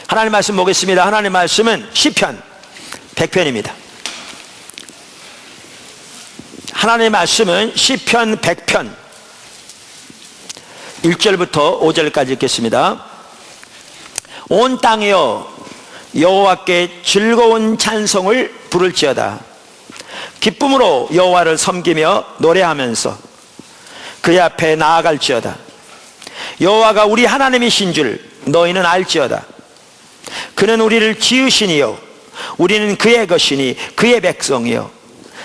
하나님 말씀 보겠습니다. 하나님 말씀은 시편 100편입니다. 하나님의 말씀은 시편 100편 1절부터 5절까지 읽겠습니다. 온 땅이여 여호와께 즐거운 찬송을 부를지어다. 기쁨으로 여호와를 섬기며 노래하면서 그의 앞에 나아갈지어다. 여호와가 우리 하나님이신 줄 너희는 알지어다. 그는 우리를 지으시니요 우리는 그의 것이니 그의 백성이요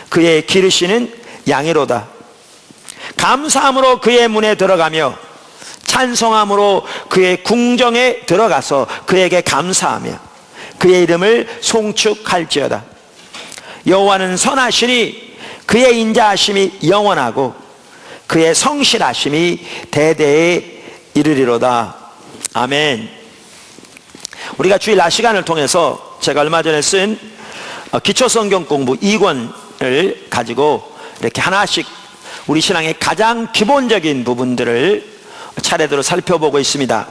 그의 기르시는 양이로다. 감사함으로 그의 문에 들어가며 찬송함으로 그의 궁정에 들어가서 그에게 감사하며 그의 이름을 송축할지어다. 여호와는 선하시니 그의 인자하심이 영원하고 그의 성실하심이 대대에 이르리로다. 아멘. 우리가 주일 낮 시간을 통해서 제가 얼마 전에 쓴 기초성경 공부 2권을 가지고 이렇게 하나씩 우리 신앙의 가장 기본적인 부분들을 차례대로 살펴보고 있습니다.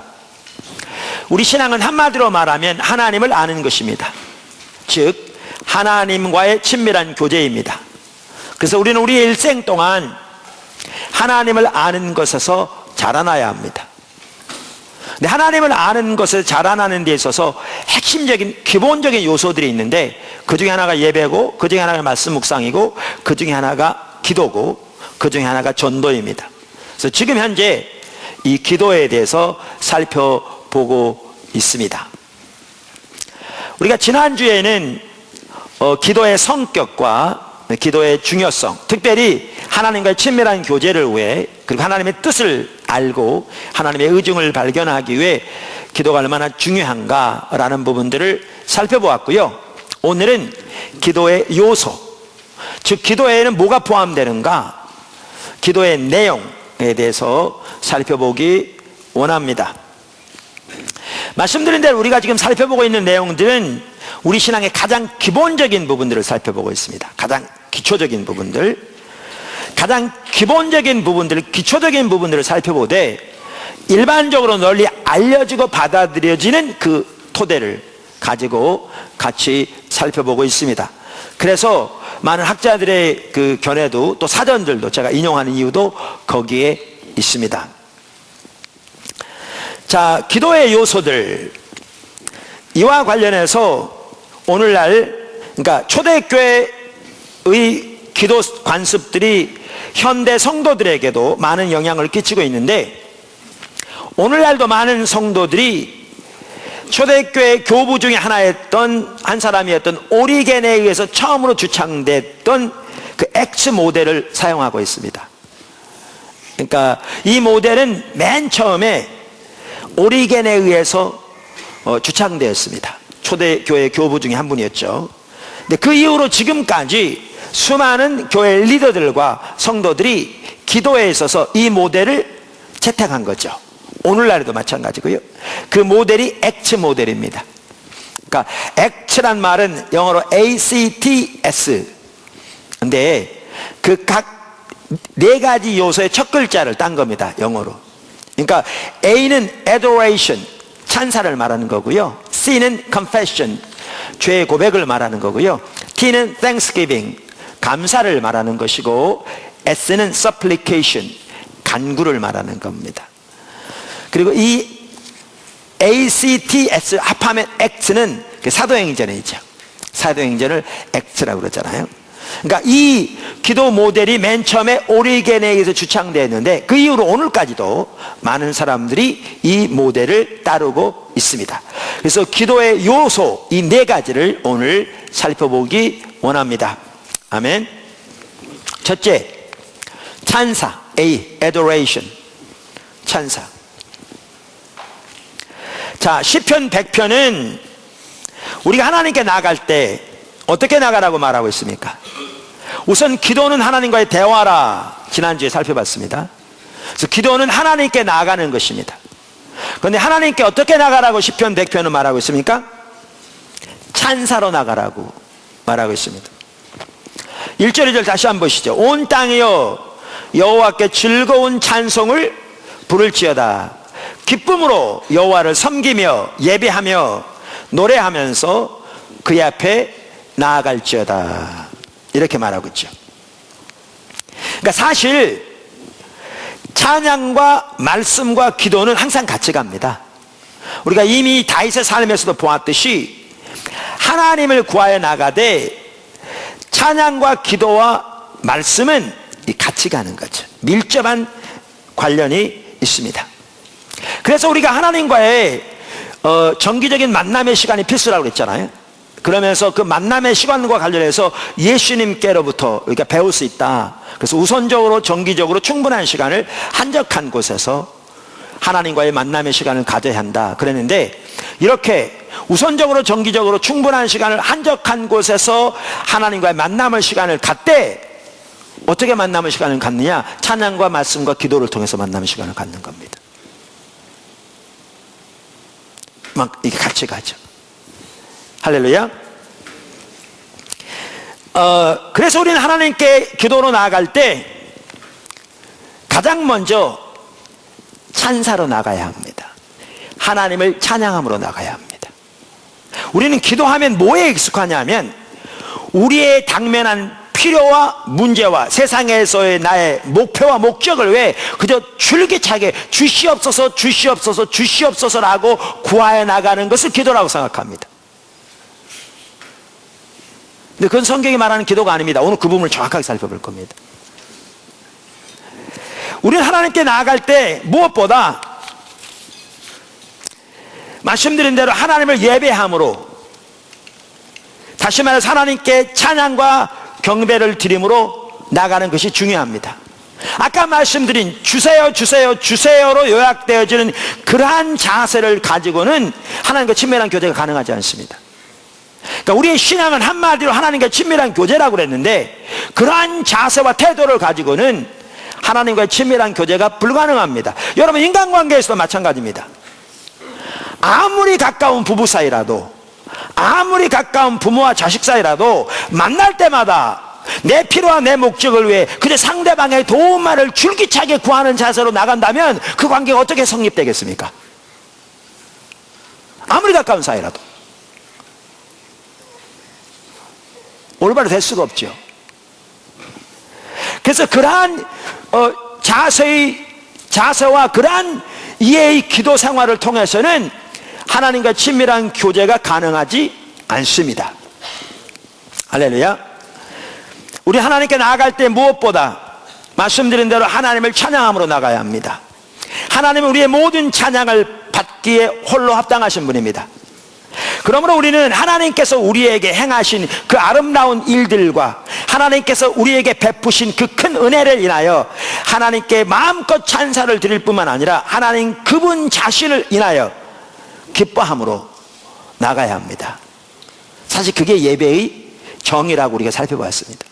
우리 신앙은 한마디로 말하면 하나님을 아는 것입니다. 즉 하나님과의 친밀한 교제입니다. 그래서 우리는 우리의 일생 동안 하나님을 아는 것에서 자라나야 합니다. 근데 하나님을 아는 것에서 자라나는 데 있어서 핵심적인 기본적인 요소들이 있는데 그 중에 하나가 예배고 그 중에 하나가 말씀 묵상이고 그 중에 하나가 기도고 그 중에 하나가 전도입니다. 그래서 지금 현재 이 기도에 대해서 살펴보고 있습니다. 우리가 지난주에는 기도의 성격과 기도의 중요성, 특별히 하나님과의 친밀한 교제를 위해 그리고 하나님의 뜻을 알고 하나님의 의중을 발견하기 위해 기도가 얼마나 중요한가라는 부분들을 살펴보았고요. 오늘은 기도의 요소, 즉 기도에는 뭐가 포함되는가, 기도의 내용에 대해서 살펴보기 원합니다. 말씀드린 대로 우리가 지금 살펴보고 있는 내용들은 우리 신앙의 가장 기본적인 부분들을 살펴보고 있습니다. 가장 기초적인 부분들, 가장 기본적인 부분들, 기초적인 부분들을 살펴보되 일반적으로 널리 알려지고 받아들여지는 그 토대를 가지고 같이 살펴보고 있습니다. 그래서 많은 학자들의 그 견해도 또 사전들도 제가 인용하는 이유도 거기에 있습니다. 자, 기도의 요소들, 이와 관련해서 오늘날 그러니까 초대교회의 기도 관습들이 현대 성도들에게도 많은 영향을 끼치고 있는데 오늘날도 많은 성도들이 초대교회 교부 중에 하나였던 한 사람이었던 오리겐에 의해서 처음으로 주창됐던 그 X 모델을 사용하고 있습니다. 그러니까 이 모델은 맨 처음에 오리겐에 의해서 주창되었습니다. 초대교회 교부 중에 한 분이었죠. 근데 그 이후로 지금까지 수많은 교회 리더들과 성도들이 기도에 있어서 이 모델을 채택한 거죠. 오늘날에도 마찬가지고요. 그 모델이 액츠 모델입니다. 그러니까 액츠란 말은 영어로 ACTS. 근데 그 각 네 가지 요소의 첫 글자를 딴 겁니다. 영어로. 그러니까 A는 adoration, 찬사를 말하는 거고요. C는 confession, 죄의 고백을 말하는 거고요. T는 thanksgiving, 감사를 말하는 것이고 S는 supplication, 간구를 말하는 겁니다. 그리고 이 ACTS 합하면 X는 사도행전이죠. 사도행전을 X라고 그러잖아요. 그러니까 이 기도 모델이 맨 처음에 오리겐에 의해서 주창되었는데 그 이후로 오늘까지도 많은 사람들이 이 모델을 따르고 있습니다. 그래서 기도의 요소 이 네 가지를 오늘 살펴보기 원합니다. 아멘. 첫째, 찬사, A, adoration, 찬사. 자, 시편 100편은 우리가 하나님께 나아갈 때 어떻게 나가라고 말하고 있습니까? 우선 기도는 하나님과의 대화라 지난주에 살펴봤습니다. 그래서 기도는 하나님께 나아가는 것입니다. 그런데 하나님께 어떻게 나가라고 시편 100편은 말하고 있습니까? 찬사로 나가라고 말하고 있습니다. 1절 2절 다시 한번 보시죠. 온 땅이여 여호와께 즐거운 찬송을 부를지어다. 기쁨으로 여호와를 섬기며 예배하며 노래하면서 그의 앞에 나아갈지어다. 이렇게 말하고 있죠. 그러니까 사실 찬양과 말씀과 기도는 항상 같이 갑니다. 우리가 이미 다윗의 삶에서도 보았듯이 하나님을 구하여 나가되 찬양과 기도와 말씀은 같이 가는 거죠. 밀접한 관련이 있습니다. 그래서 우리가 하나님과의 정기적인 만남의 시간이 필수라고 그랬잖아요. 그러면서 그 만남의 시간과 관련해서 예수님께로부터 우리가 배울 수 있다. 그래서 우선적으로 정기적으로 충분한 시간을 한적한 곳에서 하나님과의 만남의 시간을 가져야 한다 그랬는데, 이렇게 우선적으로 정기적으로 충분한 시간을 한적한 곳에서 하나님과의 만남의 시간을 갖되 어떻게 만남의 시간을 갖느냐? 찬양과 말씀과 기도를 통해서 만남의 시간을 갖는 겁니다. 막 이게 같이 가죠. 할렐루야. 그래서 우리는 하나님께 기도로 나아갈 때 가장 먼저 찬사로 나가야 합니다. 하나님을 찬양함으로 나가야 합니다. 우리는 기도하면 뭐에 익숙하냐면 우리의 당면한 필요와 문제와 세상에서의 나의 목표와 목적을 왜 그저 줄기차게 주시옵소서 주시옵소서 주시옵소서라고 구하여 나가는 것을 기도라고 생각합니다. 근데 그건 성경이 말하는 기도가 아닙니다. 오늘 그 부분을 정확하게 살펴볼 겁니다. 우리는 하나님께 나아갈 때 무엇보다 말씀드린 대로 하나님을 예배함으로, 다시 말해서 하나님께 찬양과 경배를 드림으로 나가는 것이 중요합니다. 아까 말씀드린 주세요 주세요 주세요로 요약되어지는 그러한 자세를 가지고는 하나님과 친밀한 교제가 가능하지 않습니다. 그러니까 우리의 신앙은 한마디로 하나님과 친밀한 교제라고 그랬는데, 그러한 자세와 태도를 가지고는 하나님과의 친밀한 교제가 불가능합니다. 여러분, 인간관계에서도 마찬가지입니다. 아무리 가까운 부부 사이라도, 아무리 가까운 부모와 자식 사이라도 만날 때마다 내 필요와 내 목적을 위해 그저 상대방의 도움만을 줄기차게 구하는 자세로 나간다면 그 관계가 어떻게 성립되겠습니까? 아무리 가까운 사이라도 올바로 될 수가 없죠. 그래서 그러한 자세와 그러한 이해의 기도 생활을 통해서는 하나님과 친밀한 교제가 가능하지 않습니다. 할렐루야. 우리 하나님께 나아갈 때 무엇보다 말씀드린 대로 하나님을 찬양함으로 나가야 합니다. 하나님은 우리의 모든 찬양을 받기에 홀로 합당하신 분입니다. 그러므로 우리는 하나님께서 우리에게 행하신 그 아름다운 일들과 하나님께서 우리에게 베푸신 그 큰 은혜를 인하여 하나님께 마음껏 찬사를 드릴 뿐만 아니라 하나님 그분 자신을 인하여 기뻐함으로 나가야 합니다. 사실 그게 예배의 정의라고 우리가 살펴봤습니다.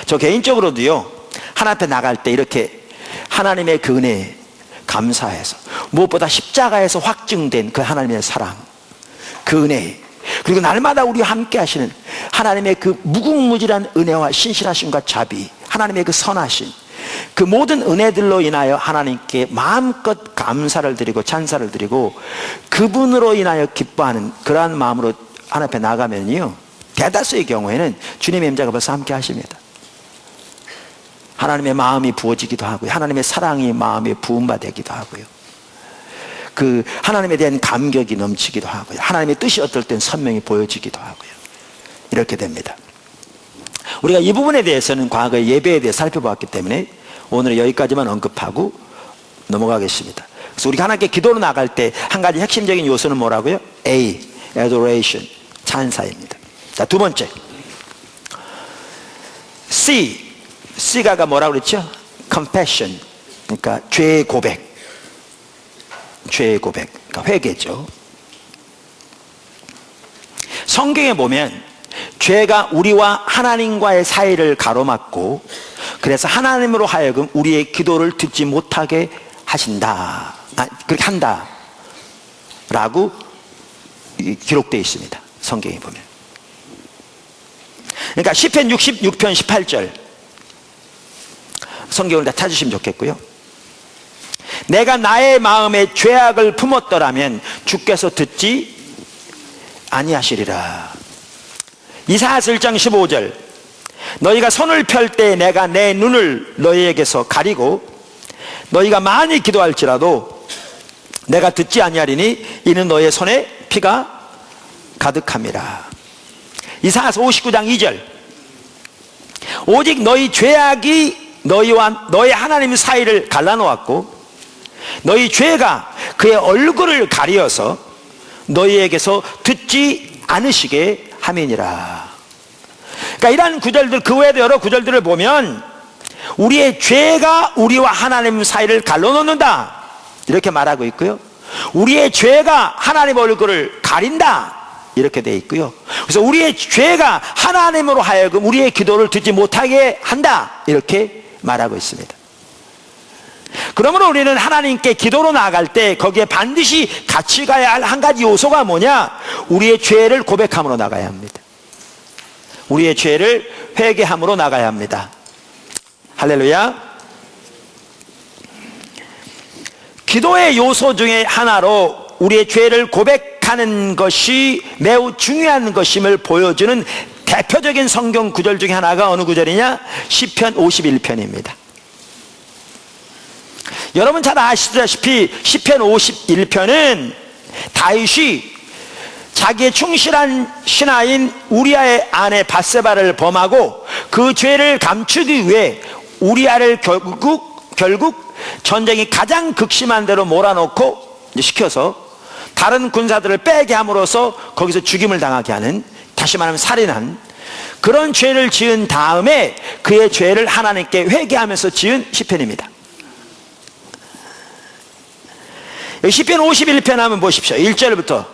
저 개인적으로도요, 하나님 앞에 나갈 때 이렇게 하나님의 그 은혜에 감사해서, 무엇보다 십자가에서 확증된 그 하나님의 사랑, 그 은혜, 그리고 날마다 우리와 함께 하시는 하나님의 그 무궁무진한 은혜와 신실하심과 자비, 하나님의 그 선하심, 그 모든 은혜들로 인하여 하나님께 마음껏 감사를 드리고 찬사를 드리고 그분으로 인하여 기뻐하는 그러한 마음으로 하나님 앞에 나가면요, 대다수의 경우에는 주님의 임재가 벌써 함께 하십니다. 하나님의 마음이 부어지기도 하고요, 하나님의 사랑이 마음에 부음바 되기도 하고요, 그 하나님에 대한 감격이 넘치기도 하고요, 하나님의 뜻이 어떨 땐 선명히 보여지기도 하고요. 이렇게 됩니다. 우리가 이 부분에 대해서는 과거의 예배에 대해 살펴보았기 때문에 오늘은 여기까지만 언급하고 넘어가겠습니다. 그래서 우리가 하나님께 기도로 나갈 때 한 가지 핵심적인 요소는 뭐라고요? A, adoration, 찬사입니다. 자, 두 번째 C가 뭐라고 그랬죠? confession, 그러니까 죄의 고백, 그러니까 회개죠. 성경에 보면 죄가 우리와 하나님과의 사이를 가로막고 그래서 하나님으로 하여금 우리의 기도를 듣지 못하게 하신다, 그렇게 한다 라고 기록되어 있습니다. 성경에 보면. 그러니까 시편 66편 18절 성경을 다 찾으시면 좋겠고요. 내가 나의 마음에 죄악을 품었더라면 주께서 듣지 아니하시리라. 이사야서 1장 15절, 너희가 손을 펼 때 내가 내 눈을 너희에게서 가리고 너희가 많이 기도할지라도 내가 듣지 아니하리니 이는 너희의 손에 피가 가득함이라. 이사야서 59장 2절, 오직 너희 죄악이 너희와 너희 하나님 사이를 갈라놓았고 너희 죄가 그의 얼굴을 가리어서 너희에게서 듣지 않으시게 함이니라. 그러니까 이러한 구절들, 그 외에도 여러 구절들을 보면 우리의 죄가 우리와 하나님 사이를 갈라놓는다 이렇게 말하고 있고요, 우리의 죄가 하나님 얼굴을 가린다 이렇게 되어 있고요, 그래서 우리의 죄가 하나님으로 하여금 우리의 기도를 듣지 못하게 한다 이렇게 말하고 있습니다. 그러므로 우리는 하나님께 기도로 나아갈 때 거기에 반드시 같이 가야 할 한 가지 요소가 뭐냐? 우리의 죄를 고백함으로 나가야 합니다. 우리의 죄를 회개함으로 나가야 합니다. 할렐루야. 기도의 요소 중에 하나로 우리의 죄를 고백하는 것이 매우 중요한 것임을 보여주는 대표적인 성경 구절 중에 하나가 어느 구절이냐? 시편 51편입니다. 여러분 잘 아시다시피 시편 51편은 다윗이 자기의 충실한 신하인 우리아의 아내 밧세바를 범하고 그 죄를 감추기 위해 우리아를 결국 전쟁이 가장 극심한 대로 몰아넣고 시켜서 다른 군사들을 빼게 함으로써 거기서 죽임을 당하게 하는, 다시 말하면 살인한 그런 죄를 지은 다음에 그의 죄를 하나님께 회개하면서 지은 시편입니다. 시편 51편 하면 보십시오. 1절부터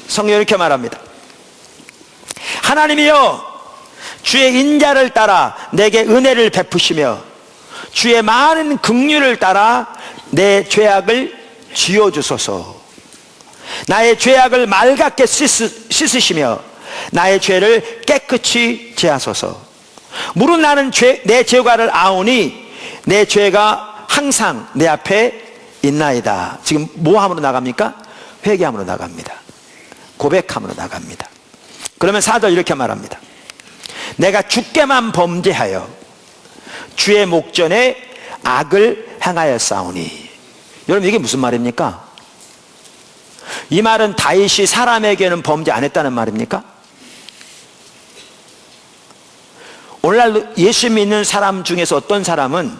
성경이 이렇게 말합니다. 하나님이여 주의 인자를 따라 내게 은혜를 베푸시며 주의 많은 긍휼을 따라 내 죄악을 지어주소서. 나의 죄악을 맑게 씻으시며 나의 죄를 깨끗이 제하소서. 무릇 나는 내 죄과를 아오니 내 죄가 항상 내 앞에 있나이다. 지금 뭐 함으로 나갑니까? 회개함으로 나갑니다. 고백함으로 나갑니다. 그러면 4절 이렇게 말합니다. 내가 주께만 범죄하여 주의 목전에 악을 행하였사오니. 여러분 이게 무슨 말입니까? 이 말은 다윗이 사람에게는 범죄 안 했다는 말입니까? 오늘날 예수 믿는 사람 중에서 어떤 사람은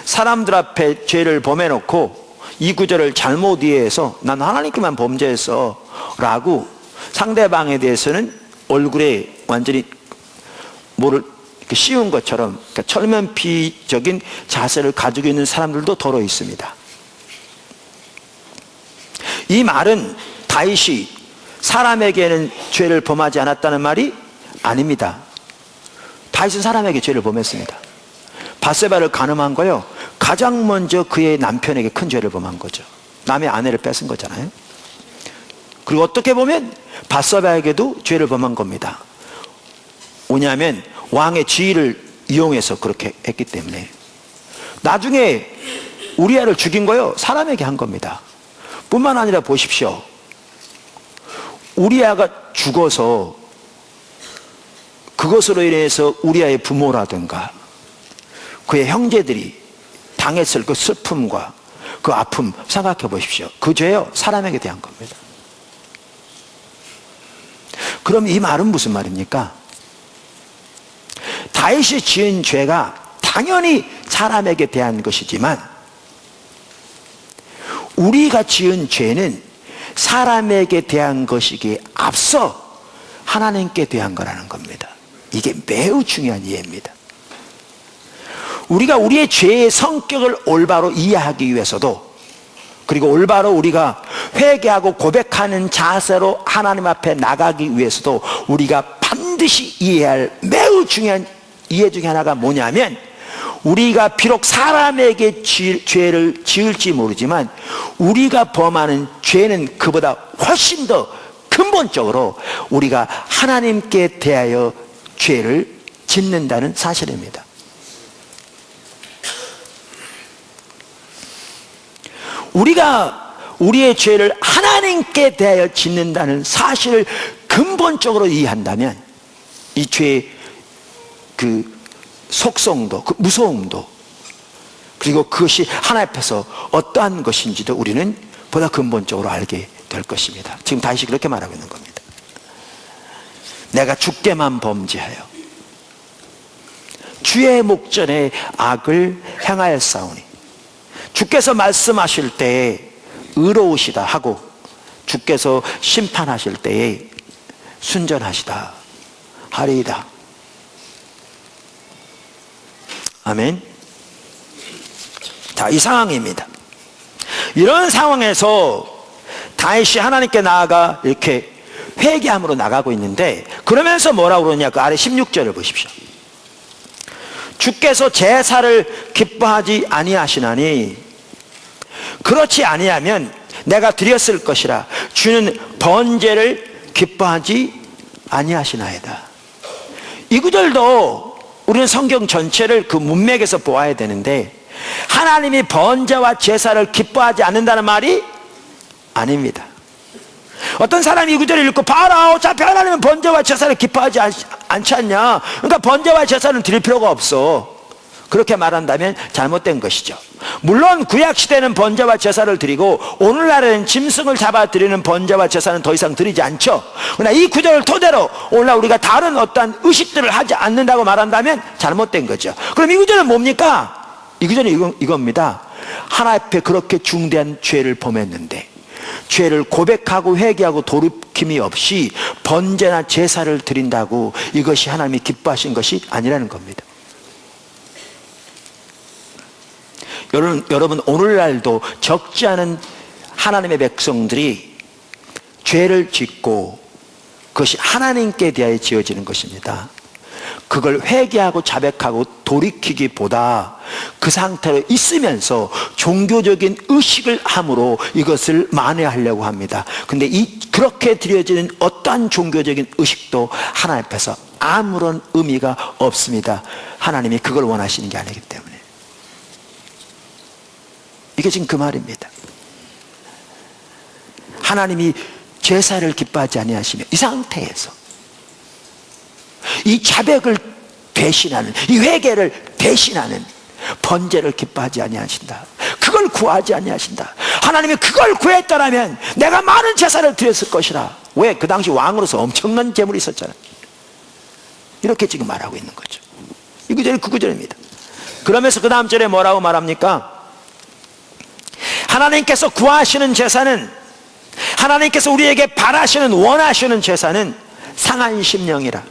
사람들 앞에 죄를 범해놓고 이 구절을 잘못 이해해서 난 하나님께만 범죄했어 라고 상대방에 대해서는 얼굴에 완전히 뭐를 씌운 것처럼, 그러니까 철면피적인 자세를 가지고 있는 사람들도 더러 있습니다. 이 말은 다윗이 사람에게는 죄를 범하지 않았다는 말이 아닙니다. 다윗은 사람에게 죄를 범했습니다. 밧세바를 간음한 거요, 가장 먼저 그의 남편에게 큰 죄를 범한 거죠. 남의 아내를 뺏은 거잖아요. 그리고 어떻게 보면 밧세바에게도 죄를 범한 겁니다. 뭐냐면 왕의 지위를 이용해서 그렇게 했기 때문에. 나중에 우리아를 죽인 거요, 사람에게 한 겁니다. 뿐만 아니라 보십시오. 우리아가 죽어서 그것으로 인해서 우리아의 부모라든가 그의 형제들이 당했을 그 슬픔과 그 아픔 생각해 보십시오. 그 죄요, 사람에게 대한 겁니다. 그럼 이 말은 무슨 말입니까? 다윗이 지은 죄가 당연히 사람에게 대한 것이지만 우리가 지은 죄는 사람에게 대한 것이기에 앞서 하나님께 대한 거라는 겁니다. 이게 매우 중요한 이해입니다. 우리가 우리의 죄의 성격을 올바로 이해하기 위해서도, 그리고 올바로 우리가 회개하고 고백하는 자세로 하나님 앞에 나가기 위해서도 우리가 반드시 이해해야 할 매우 중요한 이해 중에 하나가 뭐냐면, 우리가 비록 사람에게 죄를 지을지 모르지만 우리가 범하는 죄는 그보다 훨씬 더 근본적으로 우리가 하나님께 대하여 죄를 짓는다는 사실입니다. 우리가 우리의 죄를 하나님께 대하여 짓는다는 사실을 근본적으로 이해한다면 이 죄의 그 속성도, 그 무서움도, 그리고 그것이 하나님 앞에서 어떠한 것인지도 우리는 보다 근본적으로 알게 될 것입니다. 지금 다시 그렇게 말하고 있는 겁니다. 내가 주께만 범죄하여 주의 목전에 악을 행하였사오니 주께서 말씀하실 때에 의로우시다 하고 주께서 심판하실 때에 순전하시다 하리이다. 아멘. 자, 이 상황입니다. 이런 상황에서 다윗이 하나님께 나아가 이렇게 회개함으로 나가고 있는데, 그러면서 뭐라고 그러냐, 그 아래 16절을 보십시오. 주께서 제사를 기뻐하지 아니하시나니 그렇지 아니하면 내가 드렸을 것이라 주는 번제를 기뻐하지 아니하시나이다. 이 구절도 우리는 성경 전체를 그 문맥에서 보아야 되는데, 하나님이 번제와 제사를 기뻐하지 않는다는 말이 아닙니다. 어떤 사람이 이 구절을 읽고 봐라, 어차피 하나님은 번제와 제사를 기뻐하지 않지 않냐, 그러니까 번제와 제사는 드릴 필요가 없어, 그렇게 말한다면 잘못된 것이죠. 물론 구약시대는 번제와 제사를 드리고 오늘날에는 짐승을 잡아 드리는 번제와 제사는 더 이상 드리지 않죠. 그러나 이 구절을 토대로 오늘날 우리가 다른 어떠한 의식들을 하지 않는다고 말한다면 잘못된 거죠. 그럼 이 구절은 뭡니까? 이 구절은 이겁니다. 하나님 앞에 그렇게 중대한 죄를 범했는데 죄를 고백하고 회개하고 돌이킴이 없이 번제나 제사를 드린다고 이것이 하나님이 기뻐하신 것이 아니라는 겁니다. 여러분, 오늘날도 적지 않은 하나님의 백성들이 죄를 짓고 그것이 하나님께 대하여 지어지는 것입니다. 그걸 회개하고 자백하고 돌이키기보다 그 상태로 있으면서 종교적인 의식을 함으로 이것을 만회하려고 합니다. 근데 그렇게 드려지는 어떠한 종교적인 의식도 하나님 앞에서 아무런 의미가 없습니다. 하나님이 그걸 원하시는 게 아니기 때문에. 이게 지금 그 말입니다. 하나님이 제사를 기뻐하지 아니하시며 이 상태에서 이 자백을 대신하는, 이 회개를 대신하는 번제를 기뻐하지 아니하신다. 그걸 구하지 아니하신다. 하나님이 그걸 구했더라면 내가 많은 제사를 드렸을 것이라. 왜? 그 당시 왕으로서 엄청난 재물이 있었잖아요. 이렇게 지금 말하고 있는 거죠. 이 구절이 그 구절입니다. 그러면서 그 다음 절에 뭐라고 말합니까? 하나님께서 구하시는 제사는, 하나님께서 우리에게 바라시는, 원하시는 제사는 상한 심령이라.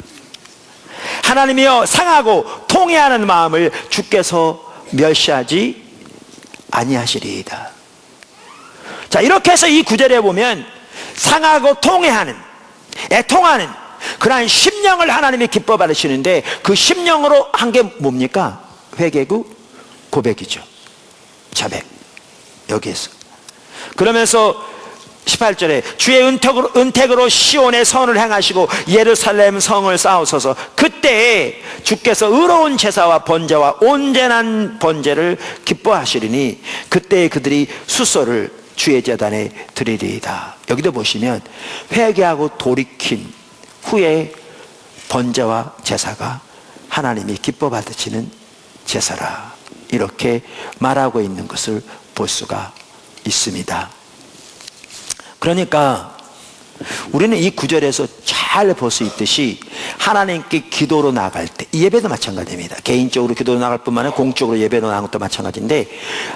하나님이여 상하고 통회하는 마음을 주께서 멸시하지 아니하시리이다. 자, 이렇게 해서 이 구절에 보면 상하고 통회하는, 애통하는 그러한 심령을 하나님이 기뻐 받으시는데, 그 심령으로 한 게 뭡니까? 회개고 고백이죠. 자백. 여기에서 그러면서 18절에 주의 은택으로 시온의 선을 행하시고 예루살렘 성을 쌓으소서. 그때에 주께서 의로운 제사와 번제와 온전한 번제를 기뻐하시리니 그때에 그들이 수소를 주의 제단에 드리리이다. 여기도 보시면 회개하고 돌이킨 후에 번제와 제사가 하나님이 기뻐 받으시는 제사라, 이렇게 말하고 있는 것을 볼 수가 있습니다. 그러니까 우리는 이 구절에서 잘 볼 수 있듯이 하나님께 기도로 나갈 때, 이 예배도 마찬가지입니다. 개인적으로 기도로 나갈 뿐만 아니라 공적으로 예배로 나가는 것도 마찬가지인데,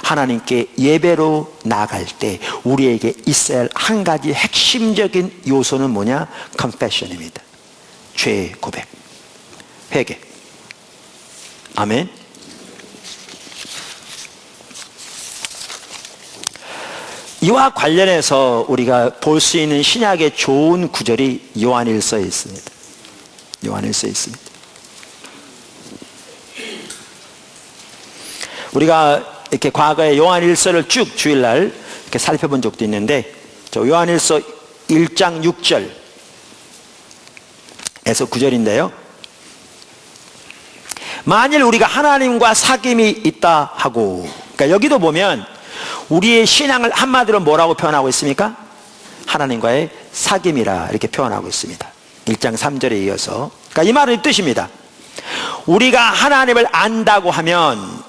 하나님께 예배로 나갈 때 우리에게 있어야 할 한 가지 핵심적인 요소는 뭐냐? confession입니다. 죄의 고백, 회개. 아멘. 이와 관련해서 우리가 볼 수 있는 신약의 좋은 구절이 요한일서에 있습니다. 요한일서에 있습니다. 우리가 이렇게 과거에 요한일서를 쭉 주일날 이렇게 살펴본 적도 있는데, 저 요한일서 1장 6절에서 9절인데요. 만일 우리가 하나님과 사귐이 있다 하고, 그러니까 여기도 보면 우리의 신앙을 한마디로 뭐라고 표현하고 있습니까? 하나님과의 사귐이라 이렇게 표현하고 있습니다. 1장 3절에 이어서. 그러니까 이 말은 이 뜻입니다. 우리가 하나님을 안다고 하면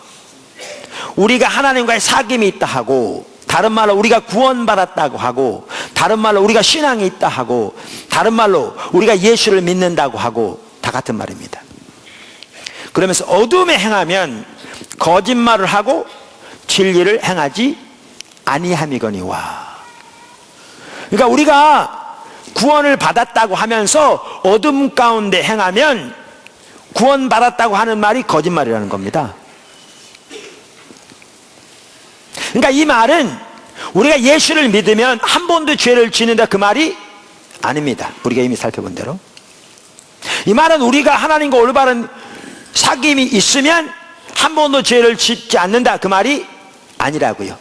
우리가 하나님과의 사귐이 있다 하고, 다른 말로 우리가 구원받았다고 하고, 다른 말로 우리가 신앙이 있다 하고, 다른 말로 우리가 예수를 믿는다고 하고, 다 같은 말입니다. 그러면서 어둠에 행하면 거짓말을 하고 진리를 행하지 아니함이거니와. 그러니까 우리가 구원을 받았다고 하면서 어둠 가운데 행하면 구원받았다고 하는 말이 거짓말이라는 겁니다. 그러니까 이 말은 우리가 예수를 믿으면 한 번도 죄를 짓는다, 그 말이 아닙니다. 우리가 이미 살펴본 대로. 이 말은 우리가 하나님과 올바른 사귐이 있으면 한 번도 죄를 짓지 않는다, 그 말이 아니라고요.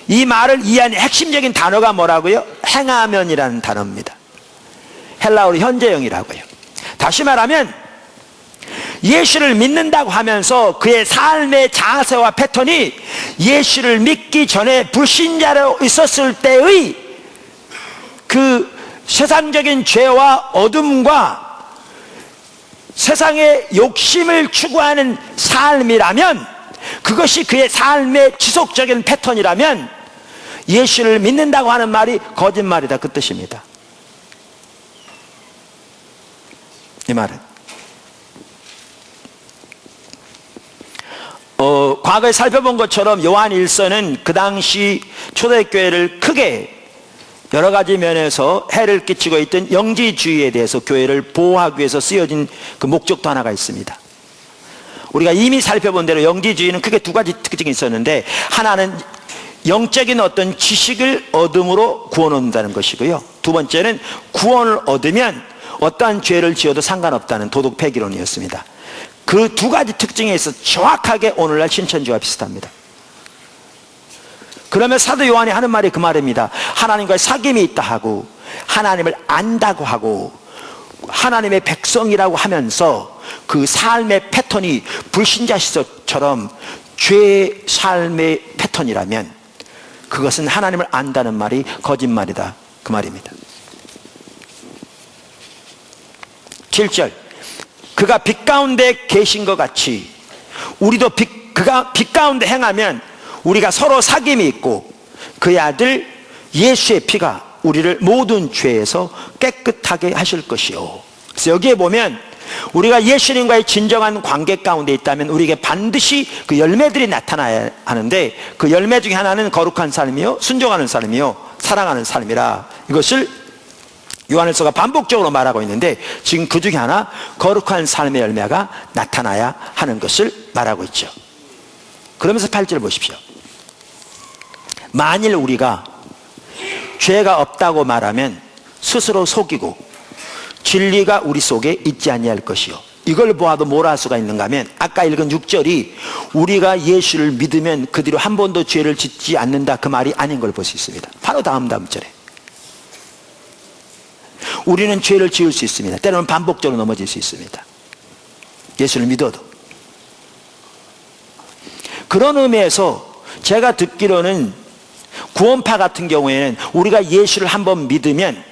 이 말을 이해하는 핵심적인 단어가 뭐라고요? 행하면이라는 단어입니다. 헬라어로 현재형이라고요. 다시 말하면 예수를 믿는다고 하면서 그의 삶의 자세와 패턴이 예수를 믿기 전에 불신자로 있었을 때의 그 세상적인 죄와 어둠과 세상의 욕심을 추구하는 삶이라면, 그것이 그의 삶의 지속적인 패턴이라면 예수를 믿는다고 하는 말이 거짓말이다, 그 뜻입니다. 이 말은 과거에 살펴본 것처럼 요한 1서는 그 당시 초대교회를 크게 여러 가지 면에서 해를 끼치고 있던 영지주의에 대해서 교회를 보호하기 위해서 쓰여진 그 목적도 하나가 있습니다. 우리가 이미 살펴본 대로 영지주의는 크게 두 가지 특징이 있었는데, 하나는 영적인 어떤 지식을 얻음으로 구원을 얻는다는 것이고요, 두 번째는 구원을 얻으면 어떠한 죄를 지어도 상관없다는 도덕 폐기론이었습니다. 그 두 가지 특징에 있어서 정확하게 오늘날 신천지와 비슷합니다. 그러면 사도 요한이 하는 말이 그 말입니다. 하나님과의 사귐이 있다 하고, 하나님을 안다고 하고, 하나님의 백성이라고 하면서 그 삶의 패턴이 불신자 시절처럼 죄의 삶의 패턴이라면 그것은 하나님을 안다는 말이 거짓말이다, 그 말입니다. 7절, 그가 빛 가운데 계신 것 같이 우리도 그가 빛 가운데 행하면 우리가 서로 사귐이 있고, 그의 아들 예수의 피가 우리를 모든 죄에서 깨끗하게 하실 것이요. 그래서 여기에 보면 우리가 예수님과의 진정한 관계 가운데 있다면 우리에게 반드시 그 열매들이 나타나야 하는데, 그 열매 중에 하나는 거룩한 삶이요, 순종하는 삶이요, 사랑하는 삶이라, 이것을 요한일서가 반복적으로 말하고 있는데, 지금 그 중에 하나 거룩한 삶의 열매가 나타나야 하는 것을 말하고 있죠. 그러면서 8절 보십시오. 만일 우리가 죄가 없다고 말하면 스스로 속이고 진리가 우리 속에 있지 아니할 것이요. 이걸 보아도 뭘 할 수가 있는가 하면, 아까 읽은 6절이 우리가 예수를 믿으면 그 뒤로 한 번도 죄를 짓지 않는다, 그 말이 아닌 걸 볼 수 있습니다. 바로 다음 절에 우리는 죄를 지을 수 있습니다. 때로는 반복적으로 넘어질 수 있습니다. 예수를 믿어도. 그런 의미에서 제가 듣기로는 구원파 같은 경우에는 우리가 예수를 한번 믿으면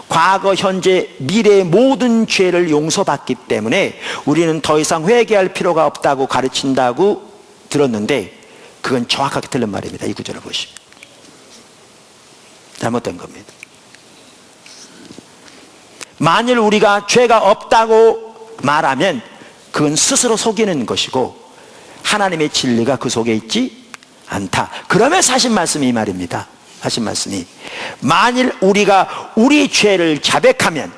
과거, 현재, 미래의 모든 죄를 용서받기 때문에 우리는 더 이상 회개할 필요가 없다고 가르친다고 들었는데, 그건 정확하게 틀린 말입니다. 이 구절을 보시면 잘못된 겁니다. 만일 우리가 죄가 없다고 말하면 그건 스스로 속이는 것이고 하나님의 진리가 그 속에 있지 않다. 그러면서 하신 말씀이 이 말입니다. 하신 말씀이, 만일 우리가 우리 죄를 자백하면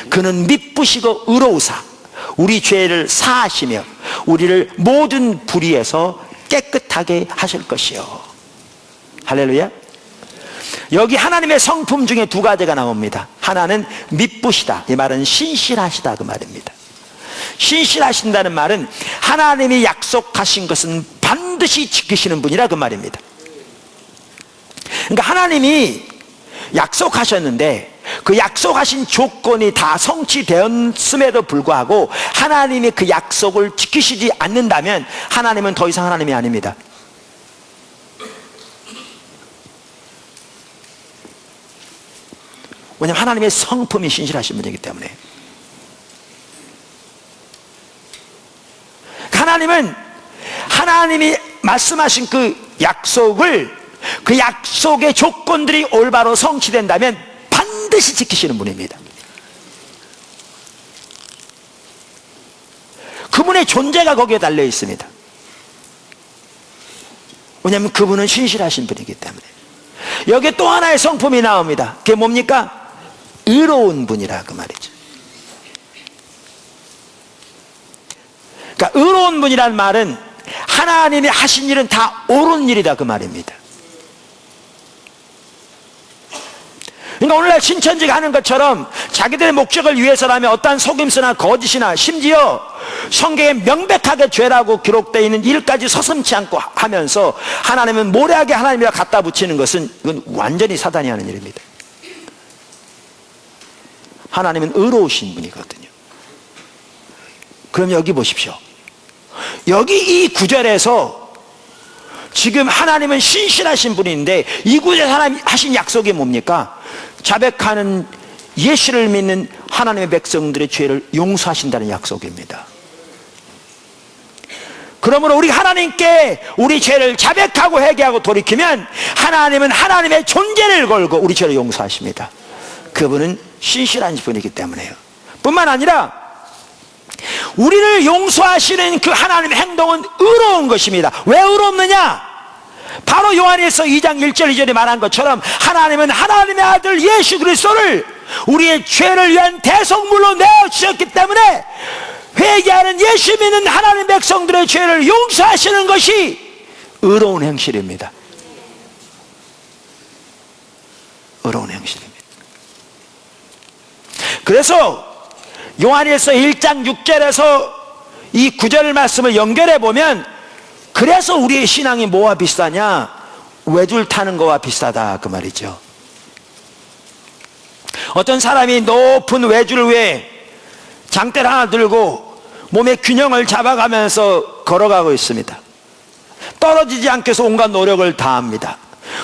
그는 미쁘시고 의로우사 우리 죄를 사하시며 우리를 모든 불의에서 깨끗하게 하실 것이요. 할렐루야. 여기 하나님의 성품 중에 두 가지가 나옵니다. 하나는 미쁘시다, 이 말은 신실하시다, 그 말입니다. 신실하신다는 말은 하나님이 약속하신 것은 반드시 지키시는 분이라, 그 말입니다. 그러니까 하나님이 약속하셨는데 그 약속하신 조건이 다 성취되었음에도 불구하고 하나님이 그 약속을 지키시지 않는다면 하나님은 더 이상 하나님이 아닙니다. 왜냐하면 하나님의 성품이 신실하신 분이기 때문에. 하나님은 하나님이 말씀하신 그 약속을, 그 약속의 조건들이 올바로 성취된다면 반드시 지키시는 분입니다. 그분의 존재가 거기에 달려 있습니다. 왜냐하면 그분은 신실하신 분이기 때문에. 여기에 또 하나의 성품이 나옵니다. 그게 뭡니까? 의로운 분이라 그 말이죠. 그러니까 의로운 분이란 말은 하나님이 하신 일은 다 옳은 일이다 그 말입니다. 그러니까 오늘날 신천지가 하는 것처럼 자기들의 목적을 위해서라면 어떠한 속임수나 거짓이나 심지어 성경에 명백하게 죄라고 기록되어 있는 일까지 서슴지 않고 하면서 하나님은 모래하게 하나님이라 갖다 붙이는 것은 이건 완전히 사단이 하는 일입니다. 하나님은 의로우신 분이거든요. 그럼 여기 보십시오. 여기 이 구절에서 지금 하나님은 신실하신 분인데 이 구절에서 하나님 하신 약속이 뭡니까? 자백하는 예수를 믿는 하나님의 백성들의 죄를 용서하신다는 약속입니다. 그러므로 우리 하나님께 우리 죄를 자백하고 회개하고 돌이키면 하나님은 하나님의 존재를 걸고 우리 죄를 용서하십니다. 그분은 신실한 분이기 때문에요. 뿐만 아니라 우리를 용서하시는 그 하나님의 행동은 의로운 것입니다. 왜 의롭느냐? 바로 요한일서 2장 1절 2절에 말한 것처럼 하나님은 하나님의 아들 예수 그리스도를 우리의 죄를 위한 대속물로 내어주셨기 때문에 회개하는 예수 믿는 하나님 백성들의 죄를 용서하시는 것이 의로운 행실입니다. 의로운 행실입니다. 그래서 요한일서 1장 6절에서 이 9절 말씀을 연결해 보면 그래서 우리의 신앙이 뭐와 비슷하냐? 외줄 타는 거와 비슷하다 그 말이죠. 어떤 사람이 높은 외줄 위에 장대를 하나 들고 몸의 균형을 잡아가면서 걸어가고 있습니다. 떨어지지 않기 위해서 온갖 노력을 다합니다.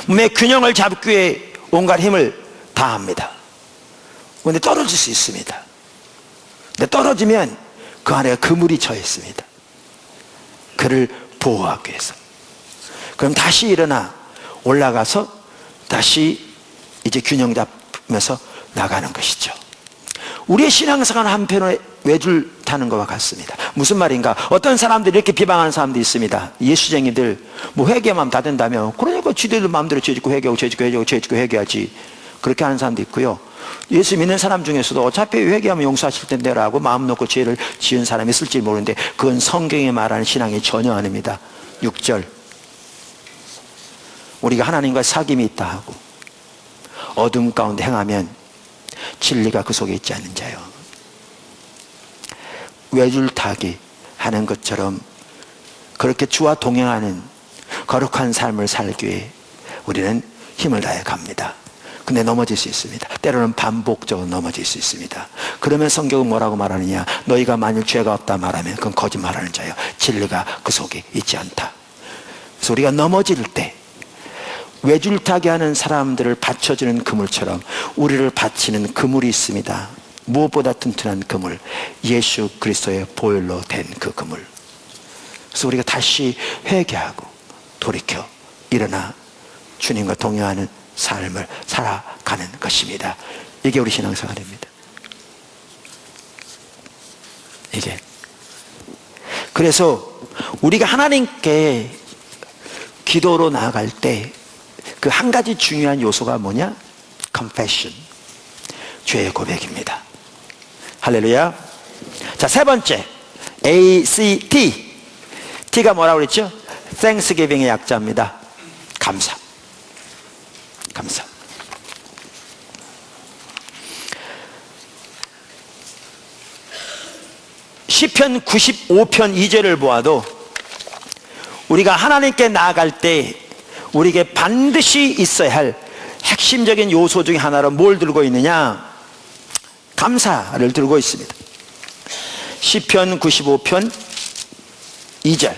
몸의 균형을 잡기 위해 온갖 힘을 다합니다. 그런데 떨어질 수 있습니다. 근데 떨어지면 그 안에 그물이 쳐 있습니다. 그를 보호하기 위해서. 그럼 다시 일어나 올라가서 다시 이제 균형 잡으면서 나가는 것이죠. 우리의 신앙생활은 한편으로 외줄 타는 것과 같습니다. 무슨 말인가? 어떤 사람들이 이렇게 비방하는 사람도 있습니다. 예수쟁이들 뭐 회개만 다 된다며 그러니까 지들들 마음대로 죄 짓고 회개하고 죄 짓고 회개하고 죄 짓고 회개하지 그렇게 하는 사람도 있고요. 예수 믿는 사람 중에서도 어차피 회개하면 용서하실 텐데 라고 마음 놓고 죄를 지은 사람이 있을지 모르는데 그건 성경이 말하는 신앙이 전혀 아닙니다. 6절 우리가 하나님과 사귐이 있다 하고 어둠 가운데 행하면 진리가 그 속에 있지 않는 자요. 외줄타기 하는 것처럼 그렇게 주와 동행하는 거룩한 삶을 살기 위해 우리는 힘을 다해 갑니다. 근데 넘어질 수 있습니다. 때로는 반복적으로 넘어질 수 있습니다. 그러면 성경은 뭐라고 말하느냐? 너희가 만일 죄가 없다 말하면 그건 거짓말하는 자요. 진리가 그 속에 있지 않다. 그래서 우리가 넘어질 때 외줄타기 하는 사람들을 받쳐주는 그물처럼 우리를 받치는 그물이 있습니다. 무엇보다 튼튼한 그물, 예수 그리스도의 보혈로 된 그 그물. 그래서 우리가 다시 회개하고 돌이켜 일어나 주님과 동행하는 삶을 살아가는 것입니다. 이게 우리 신앙생활입니다. 이게 그래서 우리가 하나님께 기도로 나아갈 때 그 한 가지 중요한 요소가 뭐냐? confession, 죄의 고백입니다. 할렐루야. 자, 세 번째 ACT. T가 뭐라고 그랬죠? Thanksgiving의 약자입니다. 감사. 감사. 시편 95편 2절을 보아도 우리가 하나님께 나아갈 때 우리에게 반드시 있어야 할 핵심적인 요소 중에 하나로 뭘 들고 있느냐? 감사를 들고 있습니다. 시편 95편 2절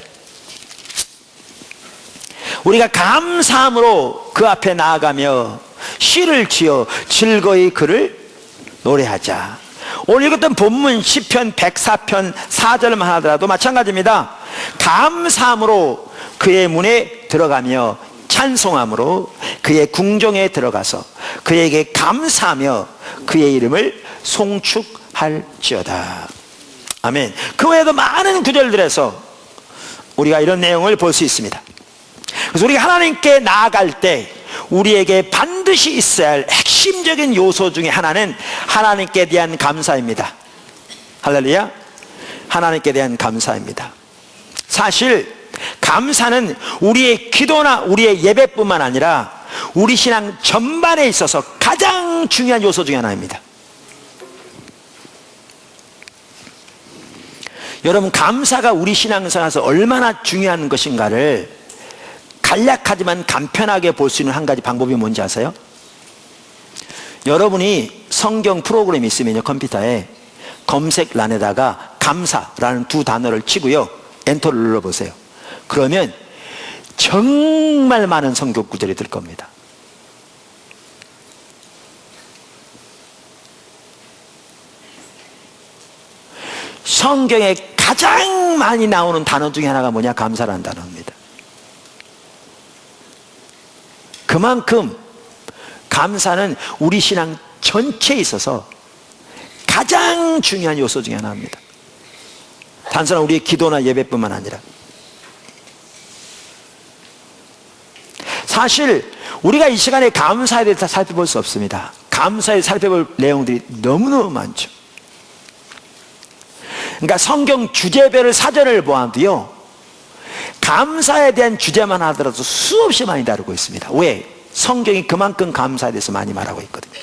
우리가 감사함으로 그 앞에 나아가며 시를 지어 즐거이 그를 노래하자. 오늘 읽었던 본문 시편 104편 4절만 하더라도 마찬가지입니다. 감사함으로 그의 문에 들어가며 찬송함으로 그의 궁정에 들어가서 그에게 감사하며 그의 이름을 송축할지어다. 아멘. 그 외에도 많은 구절들에서 우리가 이런 내용을 볼 수 있습니다. 그래서 우리가 하나님께 나아갈 때 우리에게 반드시 있어야 할 핵심적인 요소 중에 하나는 하나님께 대한 감사입니다. 할렐루야. 하나님께 대한 감사입니다. 사실 감사는 우리의 기도나 우리의 예배뿐만 아니라 우리 신앙 전반에 있어서 가장 중요한 요소 중에 하나입니다. 여러분, 감사가 우리 신앙생활에서 얼마나 중요한 것인가를 간략하지만 간편하게 볼 수 있는 한 가지 방법이 뭔지 아세요? 여러분이 성경 프로그램이 있으면요, 컴퓨터에 검색란에다가 감사라는 두 단어를 치고요, 엔터를 눌러보세요. 그러면 정말 많은 성경 구절이 들 겁니다. 성경에 가장 많이 나오는 단어 중에 하나가 뭐냐? 감사라는 단어입니다. 그만큼 감사는 우리 신앙 전체에 있어서 가장 중요한 요소 중에 하나입니다. 단순한 우리의 기도나 예배뿐만 아니라. 사실 우리가 이 시간에 감사에 대해서 살펴볼 수 없습니다. 감사에 살펴볼 내용들이 너무너무 많죠. 그러니까 성경 주제별을 사전을 보아도요, 감사에 대한 주제만 하더라도 수없이 많이 다루고 있습니다. 왜? 성경이 그만큼 감사에 대해서 많이 말하고 있거든요.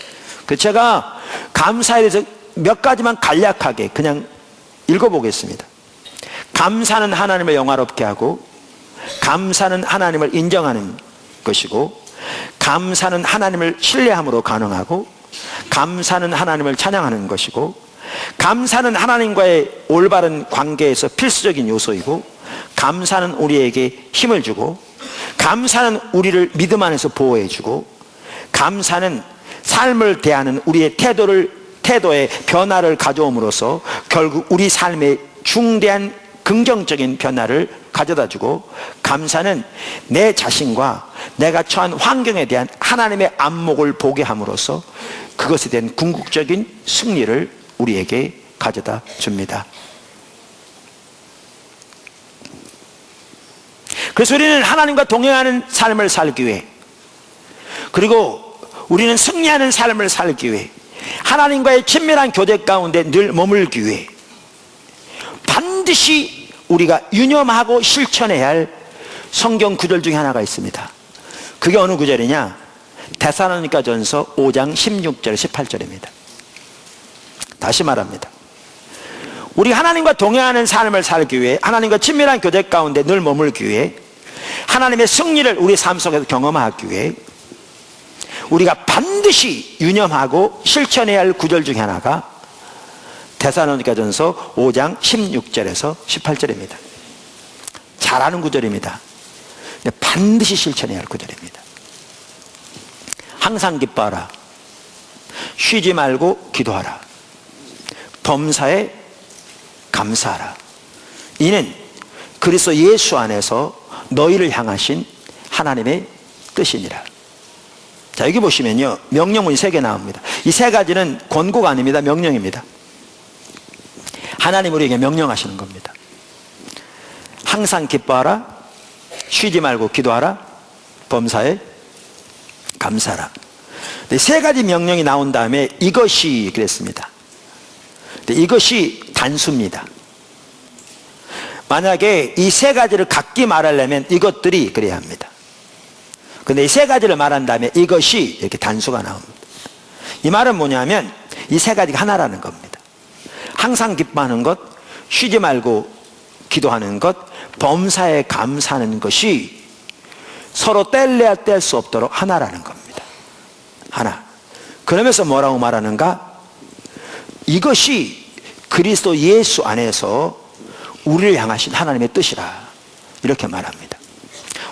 그래서 제가 감사에 대해서 몇 가지만 간략하게 그냥 읽어보겠습니다. 감사는 하나님을 영화롭게 하고, 감사는 하나님을 인정하는 것이고, 감사는 하나님을 신뢰함으로 가능하고, 감사는 하나님을 찬양하는 것이고, 감사는 하나님과의 올바른 관계에서 필수적인 요소이고, 감사는 우리에게 힘을 주고, 감사는 우리를 믿음 안에서 보호해주고, 감사는 삶을 대하는 우리의 태도의 변화를 가져옴으로써 결국 우리 삶에 중대한 긍정적인 변화를 가져다주고, 감사는 내 자신과 내가 처한 환경에 대한 하나님의 안목을 보게 함으로써 그것에 대한 궁극적인 승리를 우리에게 가져다 줍니다. 그래서 우리는 하나님과 동행하는 삶을 살기 위해, 그리고 우리는 승리하는 삶을 살기 위해, 하나님과의 친밀한 교제 가운데 늘 머물기 위해 반드시 우리가 유념하고 실천해야 할 성경 구절 중에 하나가 있습니다. 그게 어느 구절이냐? 데살로니가전서 5장 16절 18절입니다. 다시 말합니다. 우리 하나님과 동행하는 삶을 살기 위해, 하나님과 친밀한 교제 가운데 늘 머물기 위해, 하나님의 승리를 우리 삶 속에서 경험하기 위해 우리가 반드시 유념하고 실천해야 할 구절 중에 하나가 데살로니가전서 5장 16절에서 18절입니다. 잘 아는 구절입니다. 반드시 실천해야 할 구절입니다. 항상 기뻐하라. 쉬지 말고 기도하라. 범사에 감사하라. 이는 그리스도 예수 안에서 너희를 향하신 하나님의 뜻이니라. 자, 여기 보시면요, 명령문이 3개 나옵니다. 이 3가지는 권고가 아닙니다. 명령입니다. 하나님 우리에게 명령하시는 겁니다. 항상 기뻐하라. 쉬지 말고 기도하라. 범사에 감사하라. 3가지 명령이 나온 다음에 이것이 그랬습니다. 이것이 단수입니다. 만약에 이 3가지를 각기 말하려면 이것들이 그래야 합니다. 근데 이 3가지를 말한 다음에 이것이 이렇게 단수가 나옵니다. 이 말은 뭐냐면 이 3가지가 하나라는 겁니다. 항상 기뻐하는 것, 쉬지 말고 기도하는 것, 범사에 감사하는 것이 서로 뗄래야 뗄 수 없도록 하나라는 겁니다. 하나. 그러면서 뭐라고 말하는가? 이것이 그리스도 예수 안에서 우리를 향하신 하나님의 뜻이라, 이렇게 말합니다.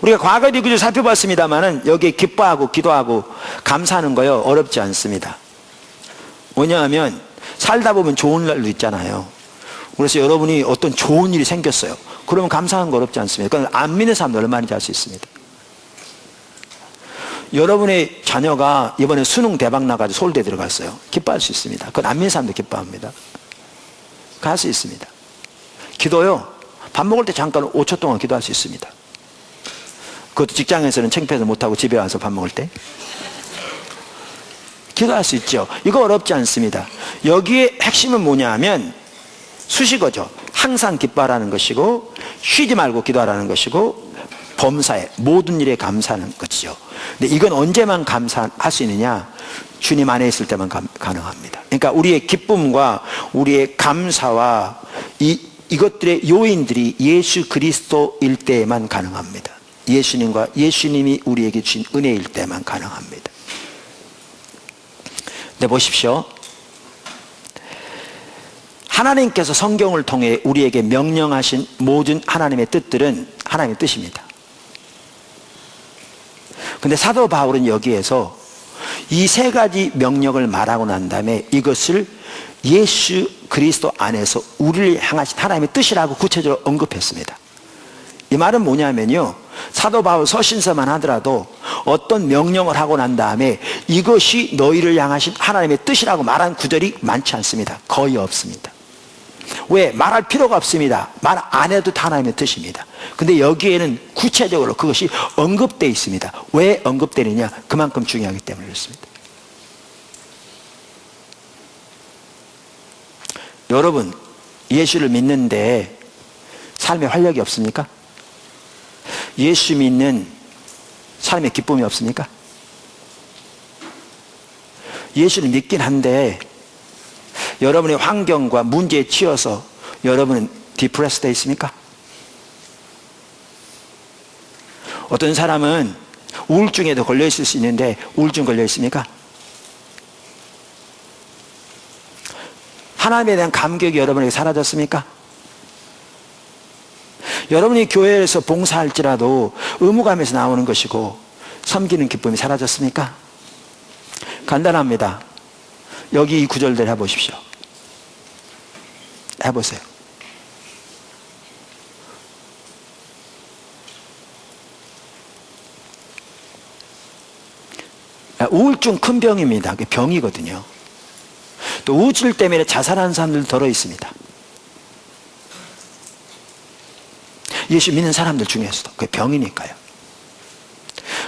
우리가 과거 뒤구조 살펴봤습니다만은 여기에 기뻐하고 기도하고 감사하는 거요 어렵지 않습니다. 왜냐하면 살다 보면 좋은 날도 있잖아요. 그래서 여러분이 어떤 좋은 일이 생겼어요. 그러면 감사하는 거 어렵지 않습니다. 그건 안 믿는 사람도 얼마든지 할 수 있습니다. 여러분의 자녀가 이번에 수능 대박 나가지고 서울대 들어갔어요. 기뻐할 수 있습니다. 그건 안 믿는 사람도 기뻐합니다. 할 수 있습니다. 기도요, 밥 먹을 때 잠깐 5초 동안 기도할 수 있습니다. 그것도 직장에서는 창피해서 못하고 집에 와서 밥 먹을 때 기도할 수 있죠. 이거 어렵지 않습니다. 여기에 핵심은 뭐냐 하면 수식어죠. 항상 기뻐하라는 것이고 쉬지 말고 기도하라는 것이고 범사에 모든 일에 감사하는 것이죠. 근데 이건 언제만 감사할 수 있느냐? 주님 안에 있을 때만 가능합니다. 그러니까 우리의 기쁨과 우리의 감사와 이것들의 요인들이 예수 그리스도일 때에만 가능합니다. 예수님과 예수님이 우리에게 주신 은혜일 때만 가능합니다. 네, 보십시오. 하나님께서 성경을 통해 우리에게 명령하신 모든 하나님의 뜻들은 하나님의 뜻입니다. 근데 사도 바울은 여기에서 이 세 가지 명령을 말하고 난 다음에 이것을 예수 그리스도 안에서 우리를 향하신 하나님의 뜻이라고 구체적으로 언급했습니다. 이 말은 뭐냐면요, 사도 바울 서신서만 하더라도 어떤 명령을 하고 난 다음에 이것이 너희를 향하신 하나님의 뜻이라고 말한 구절이 많지 않습니다. 거의 없습니다. 왜? 말할 필요가 없습니다. 말 안 해도 다 하나님의 뜻입니다. 근데 여기에는 구체적으로 그것이 언급되어 있습니다. 왜 언급되느냐? 그만큼 중요하기 때문에 그렇습니다. 여러분, 예수를 믿는데 삶에 활력이 없습니까? 예수 믿는 삶에 기쁨이 없습니까? 예수를 믿긴 한데 여러분의 환경과 문제에 치여서 여러분은 디프레스 되어 있습니까? 어떤 사람은 우울증에도 걸려 있을 수 있는데 우울증 걸려 있습니까? 하나님에 대한 감격이 여러분에게 사라졌습니까? 여러분이 교회에서 봉사할지라도 의무감에서 나오는 것이고 섬기는 기쁨이 사라졌습니까? 간단합니다. 여기 이 구절들 해보십시오. 해보세요. 우울증 큰 병입니다. 그게 병이거든요. 또 우울증 때문에 자살하는 사람들 더러 있습니다. 예수 믿는 사람들 중에서도 그게 병이니까요.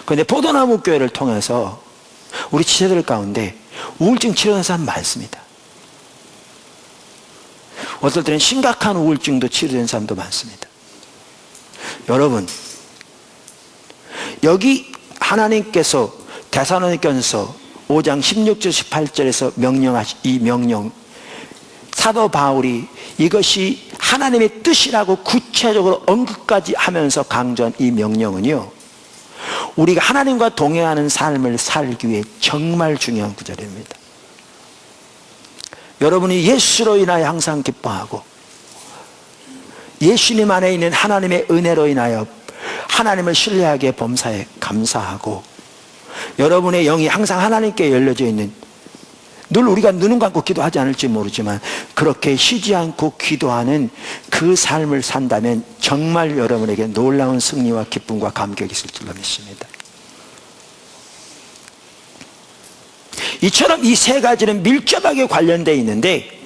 그런데 포도나무 교회를 통해서 우리 지체들 가운데 우울증 치료하는 사람 많습니다. 어떨 때는 심각한 우울증도 치료되는 사람도 많습니다. 여러분, 여기 하나님께서 데살로니가서 5장 16절 18절에서 명령하신 이 명령, 사도 바울이 이것이 하나님의 뜻이라고 구체적으로 언급까지 하면서 강조한 이 명령은요, 우리가 하나님과 동행하는 삶을 살기 위해 정말 중요한 구절입니다. 여러분이 예수로 인하여 항상 기뻐하고 예수님 안에 있는 하나님의 은혜로 인하여 하나님을 신뢰하기에 범사에 감사하고 여러분의 영이 항상 하나님께 열려져 있는, 늘 우리가 눈을 감고 기도하지 않을지 모르지만 그렇게 쉬지 않고 기도하는 그 삶을 산다면 정말 여러분에게 놀라운 승리와 기쁨과 감격이 있을 줄로 믿습니다. 이처럼 이 세 가지는 밀접하게 관련되어 있는데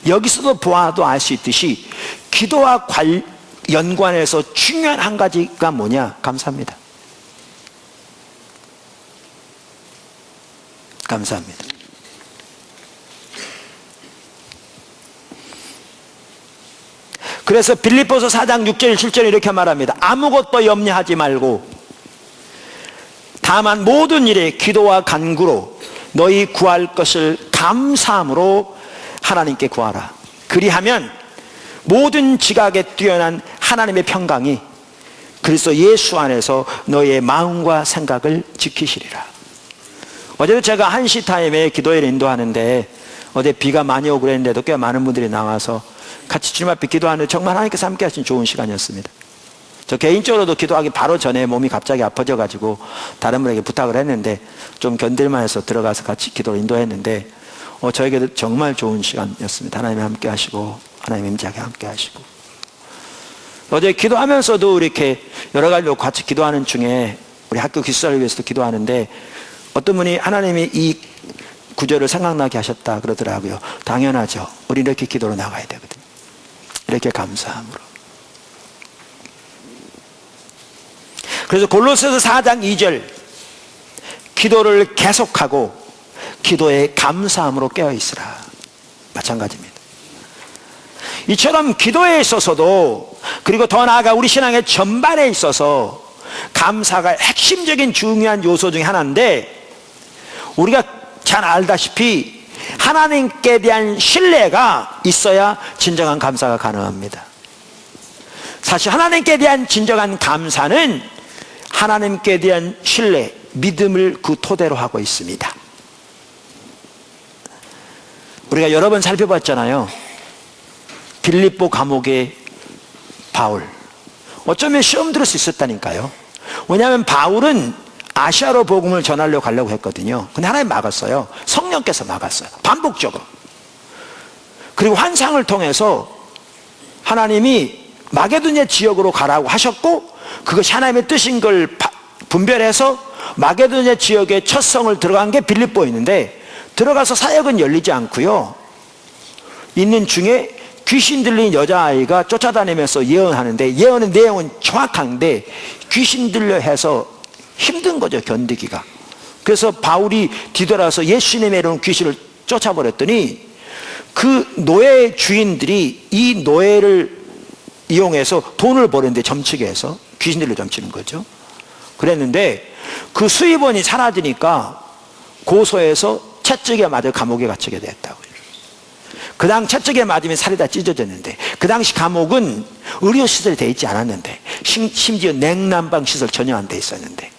여기서도 보아도 알 수 있듯이 기도와 연관해서 중요한 한 가지가 뭐냐? 감사합니다. 감사합니다. 그래서 빌립보서 4장 6절 7절 이렇게 말합니다. 아무것도 염려하지 말고 다만 모든 일에 기도와 간구로 너희 구할 것을 감사함으로 하나님께 구하라. 그리하면 모든 지각에 뛰어난 하나님의 평강이 그리스도 예수 안에서 너희의 마음과 생각을 지키시리라. 어제도 제가 1시 타임에 기도회를 인도하는데 어제 비가 많이 오고 그랬는데도 꽤 많은 분들이 나와서 같이 주님 앞에 기도하는데 정말 하나님께서 함께 하신 좋은 시간이었습니다. 저 개인적으로도 기도하기 바로 전에 몸이 갑자기 아파져가지고 다른 분에게 부탁을 했는데 좀 견딜만 해서 들어가서 같이 기도를 인도했는데 저에게도 정말 좋은 시간이었습니다. 하나님이 함께 하시고 하나님의 임재하게 함께 하시고 어제 기도하면서도 이렇게 여러 가지로 같이 기도하는 중에 우리 학교 기숙사를 위해서도 기도하는데 어떤 분이 하나님이 이 구절을 생각나게 하셨다 그러더라고요. 당연하죠. 우리 이렇게 기도로 나가야 되거든요. 이렇게 감사함으로. 그래서 골로새서 4장 2절 기도를 계속하고 기도에 감사함으로 깨어있으라. 마찬가지입니다. 이처럼 기도에 있어서도 그리고 더 나아가 우리 신앙의 전반에 있어서 감사가 핵심적인 중요한 요소 중에 하나인데 우리가 잘 알다시피 하나님께 대한 신뢰가 있어야 진정한 감사가 가능합니다. 사실 하나님께 대한 진정한 감사는 하나님께 대한 신뢰, 믿음을 그 토대로 하고 있습니다. 우리가 여러 번 살펴봤잖아요. 빌립보 감옥의 바울. 어쩌면 시험 들을 수 있었다니까요. 왜냐하면 바울은 아시아로 복음을 전하려고 가려고 했거든요. 근데 하나님 막았어요. 성령께서 막았어요. 반복적으로. 그리고 환상을 통해서 하나님이 마게도냐 지역으로 가라고 하셨고 그것이 하나님의 뜻인 걸 분별해서 마게도냐 지역의 첫 성을 들어간 게 빌립보였는데 들어가서 사역은 열리지 않고요. 있는 중에 귀신 들린 여자아이가 쫓아다니면서 예언하는데 예언의 내용은 정확한데 귀신 들려 해서 힘든 거죠. 견디기가. 그래서 바울이 뒤돌아서 예수님의 이름 귀신을 쫓아버렸더니 그 노예 주인들이 이 노예를 이용해서 돈을 버는데 점치게 해서 귀신들로 점치는 거죠. 그랬는데 그 수입원이 사라지니까 고소해서 채찍에 맞아 감옥에 갇히게 됐다고요. 그 당 채찍에 맞으면 살이 다 찢어졌는데 그 당시 감옥은 의료시설이 되어 있지 않았는데 심지어 냉난방 시설 전혀 안 돼 있었는데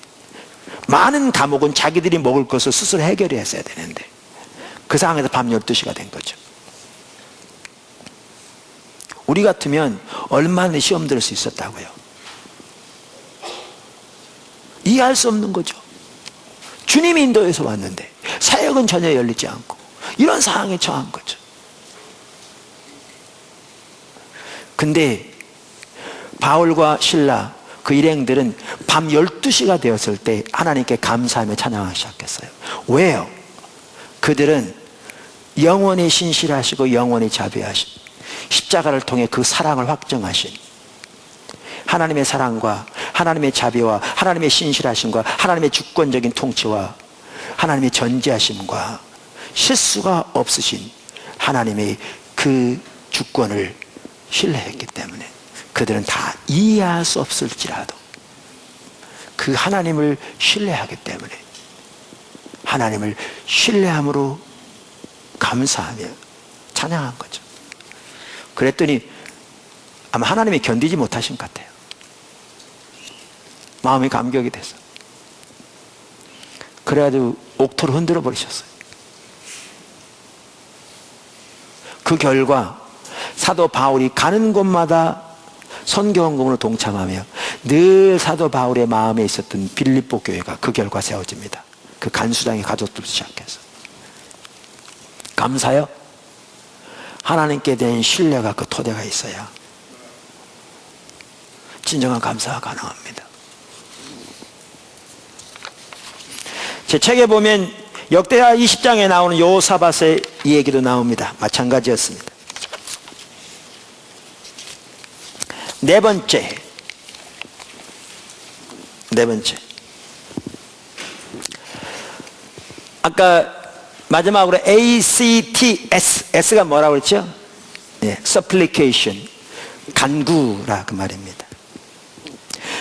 많은 감옥은 자기들이 먹을 것을 스스로 해결해 했어야 되는데 그 상황에서 밤 12시가 된 거죠. 우리 같으면 얼마나 시험 들을 수 있었다고요. 이해할 수 없는 거죠. 주님이 인도에서 왔는데 사역은 전혀 열리지 않고 이런 상황에 처한 거죠. 근데 바울과 실라 그 일행들은 밤 12시가 되었을 때 하나님께 감사하며 찬양하기 시작했어요. 왜요? 그들은 영원히 신실하시고 영원히 자비하신 십자가를 통해 그 사랑을 확정하신 하나님의 사랑과 하나님의 자비와 하나님의 신실하심과 하나님의 주권적인 통치와 하나님의 전지하심과 실수가 없으신 하나님의 그 주권을 신뢰했기 때문에 그들은 다 이해할 수 없을지라도 그 하나님을 신뢰하기 때문에 하나님을 신뢰함으로 감사하며 찬양한 거죠. 그랬더니 아마 하나님이 견디지 못하신 것 같아요. 마음이 감격이 돼서. 그래가지고 옥토를 흔들어 버리셨어요. 그 결과 사도 바울이 가는 곳마다 선교헌금으로 동참하며 늘 사도 바울의 마음에 있었던 빌립보 교회가 그 결과 세워집니다. 그 간수장의 가족들부터 시작해서. 감사요? 하나님께 대한 신뢰가 그 토대가 있어야 진정한 감사가 가능합니다. 제 책에 보면 역대하 20장에 나오는 여호사밧의 이 얘기도 나옵니다. 마찬가지였습니다. 네 번째. 아까 마지막으로 ACTS, S가 뭐라고 그랬죠? 예, supplication, 간구라 그 말입니다.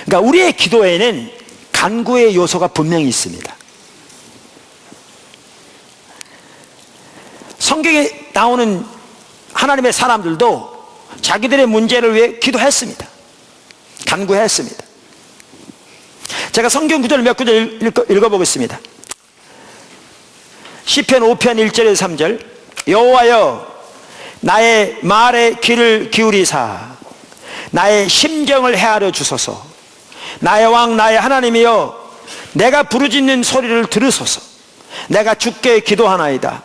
그러니까 우리의 기도에는 간구의 요소가 분명히 있습니다. 성경에 나오는 하나님의 사람들도 자기들의 문제를 위해 기도했습니다. 간구했습니다. 제가 성경 구절 몇 구절 읽어보겠습니다. 시편 5편 1절에서 3절 여호와여 나의 말에 귀를 기울이사 나의 심정을 헤아려 주소서. 나의 왕 나의 하나님이여, 내가 부르짖는 소리를 들으소서. 내가 주께 기도하나이다.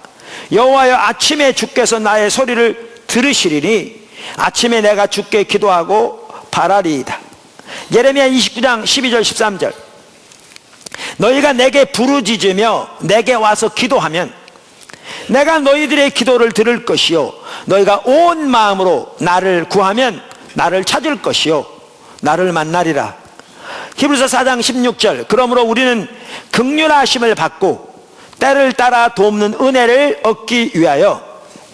여호와여, 아침에 주께서 나의 소리를 들으시리니 아침에 내가 주께 기도하고 바라리이다. 예레미야 29장 12절 13절. 너희가 내게 부르짖으며 내게 와서 기도하면 내가 너희들의 기도를 들을 것이요, 너희가 온 마음으로 나를 구하면 나를 찾을 것이요, 나를 만나리라. 히브리서 4장 16절. 그러므로 우리는 긍휼하심을 받고 때를 따라 돕는 은혜를 얻기 위하여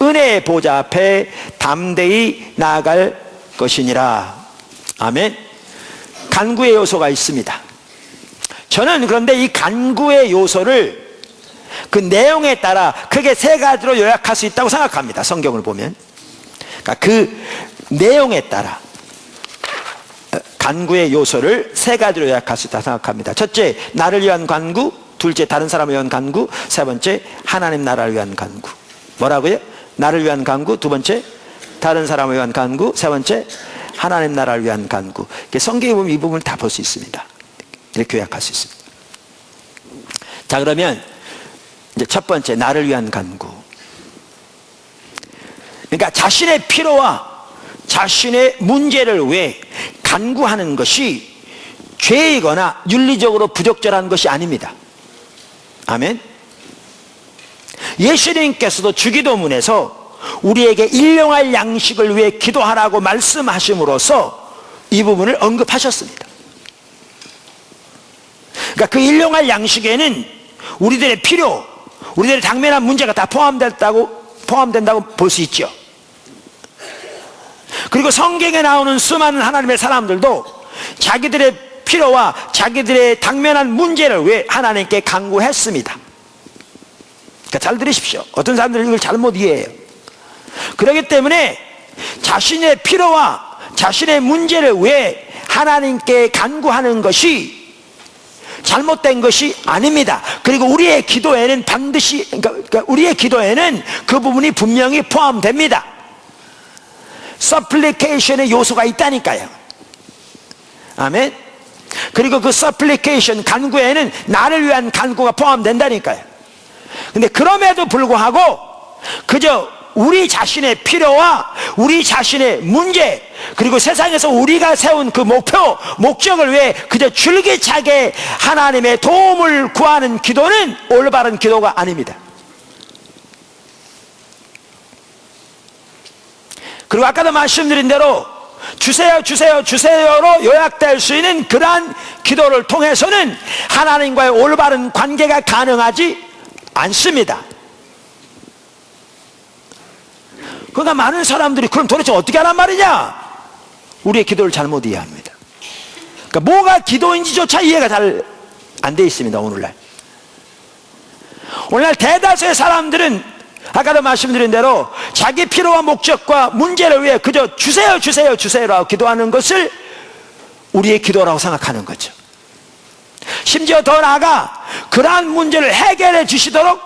은혜의 보좌 앞에 담대히 나아갈 것이니라. 아멘. 간구의 요소가 있습니다. 저는 그런데 이 간구의 요소를 그 내용에 따라 크게 세 가지로 요약할 수 있다고 생각합니다. 성경을 보면. 그러니까 그 내용에 따라 간구의 요소를 세 가지로 요약할 수 있다고 생각합니다. 첫째, 나를 위한 간구. 둘째, 다른 사람을 위한 간구. 세 번째, 하나님 나라를 위한 간구. 뭐라고요? 나를 위한 간구. 두 번째, 다른 사람을 위한 간구. 세 번째, 하나님 나라를 위한 간구. 성경에 보면 이 부분을 다 볼 수 있습니다. 이렇게 요약할 수 있습니다. 자, 그러면 이제 첫 번째, 나를 위한 간구. 그러니까 자신의 필요와 자신의 문제를 위해 간구하는 것이 죄이거나 윤리적으로 부적절한 것이 아닙니다. 아멘. 예수님께서도 주기도문에서 우리에게 일용할 양식을 위해 기도하라고 말씀하심으로써 이 부분을 언급하셨습니다. 그러니까 그 일용할 양식에는 우리들의 필요, 우리들의 당면한 문제가 다 포함된다고 볼 수 있죠. 그리고 성경에 나오는 수많은 하나님의 사람들도 자기들의 필요와 자기들의 당면한 문제를 위해 하나님께 간구했습니다. 그러니까 잘 들으십시오. 어떤 사람들은 이걸 잘못 이해해요. 그렇기 때문에 자신의 필요와 자신의 문제를 위해 하나님께 간구하는 것이 잘못된 것이 아닙니다. 그리고 우리의 기도에는 반드시, 그러니까 우리의 기도에는 그 부분이 분명히 포함됩니다. 서플리케이션의 요소가 있다니까요. 아멘. 그리고 그 서플리케이션, 간구에는 나를 위한 간구가 포함된다니까요. 근데 그럼에도 불구하고 그저 우리 자신의 필요와 우리 자신의 문제, 그리고 세상에서 우리가 세운 그 목표, 목적을 위해 그저 줄기차게 하나님의 도움을 구하는 기도는 올바른 기도가 아닙니다. 그리고 아까도 말씀드린 대로 주세요 주세요 주세요로 요약될 수 있는 그러한 기도를 통해서는 하나님과의 올바른 관계가 가능하지 않습니다. 그러니까 많은 사람들이 그럼 도대체 어떻게 하란 말이냐? 우리의 기도를 잘못 이해합니다. 그러니까 뭐가 기도인지조차 이해가 잘 안 돼 있습니다. 오늘날 대다수의 사람들은 아까도 말씀드린 대로 자기 필요와 목적과 문제를 위해 그저 주세요 주세요 주세요라고 기도하는 것을 우리의 기도라고 생각하는 거죠. 심지어 더 나아가 그러한 문제를 해결해 주시도록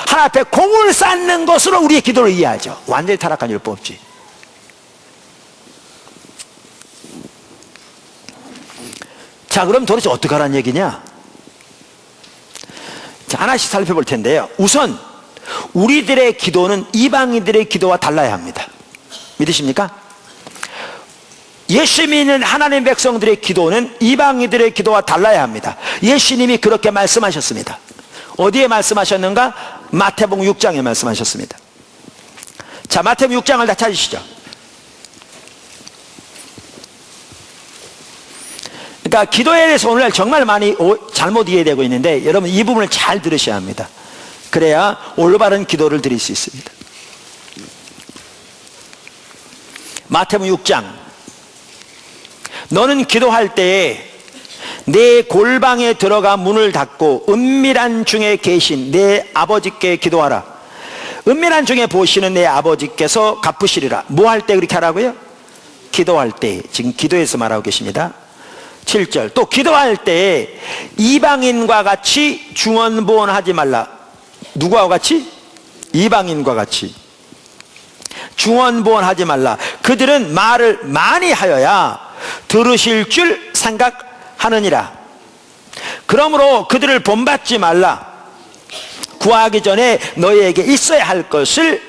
하나님 앞에 공을 쌓는 것으로 우리의 기도를 이해하죠. 완전히 타락한 율법주의. 자, 그럼 도대체 어떻게 하라는 얘기냐? 자, 하나씩 살펴볼 텐데요. 우선 우리들의 기도는 이방인들의 기도와 달라야 합니다. 믿으십니까? 예수 믿는 하나님 백성들의 기도는 이방인들의 기도와 달라야 합니다. 예수님이 그렇게 말씀하셨습니다. 어디에 말씀하셨는가? 마태복음 6장에 말씀하셨습니다. 자, 마태복음 6장을 다 찾으시죠. 그러니까 기도에 대해서 오늘 정말 많이 잘못 이해되고 있는데 여러분 이 부분을 잘 들으셔야 합니다. 그래야 올바른 기도를 드릴 수 있습니다. 마태복음 6장. 너는 기도할 때에 내 골방에 들어가 문을 닫고 은밀한 중에 계신 내 아버지께 기도하라. 은밀한 중에 보시는 내 아버지께서 갚으시리라. 뭐 할 때 그렇게 하라고요? 기도할 때. 지금 기도에서 말하고 계십니다. 7절. 또 기도할 때 이방인과 같이 중언부언하지 말라. 누구와 같이? 이방인과 같이 중언부언하지 말라. 그들은 말을 많이 하여야 들으실 줄 생각하느니라. 그러므로 그들을 본받지 말라. 구하기 전에 너희에게 있어야 할 것을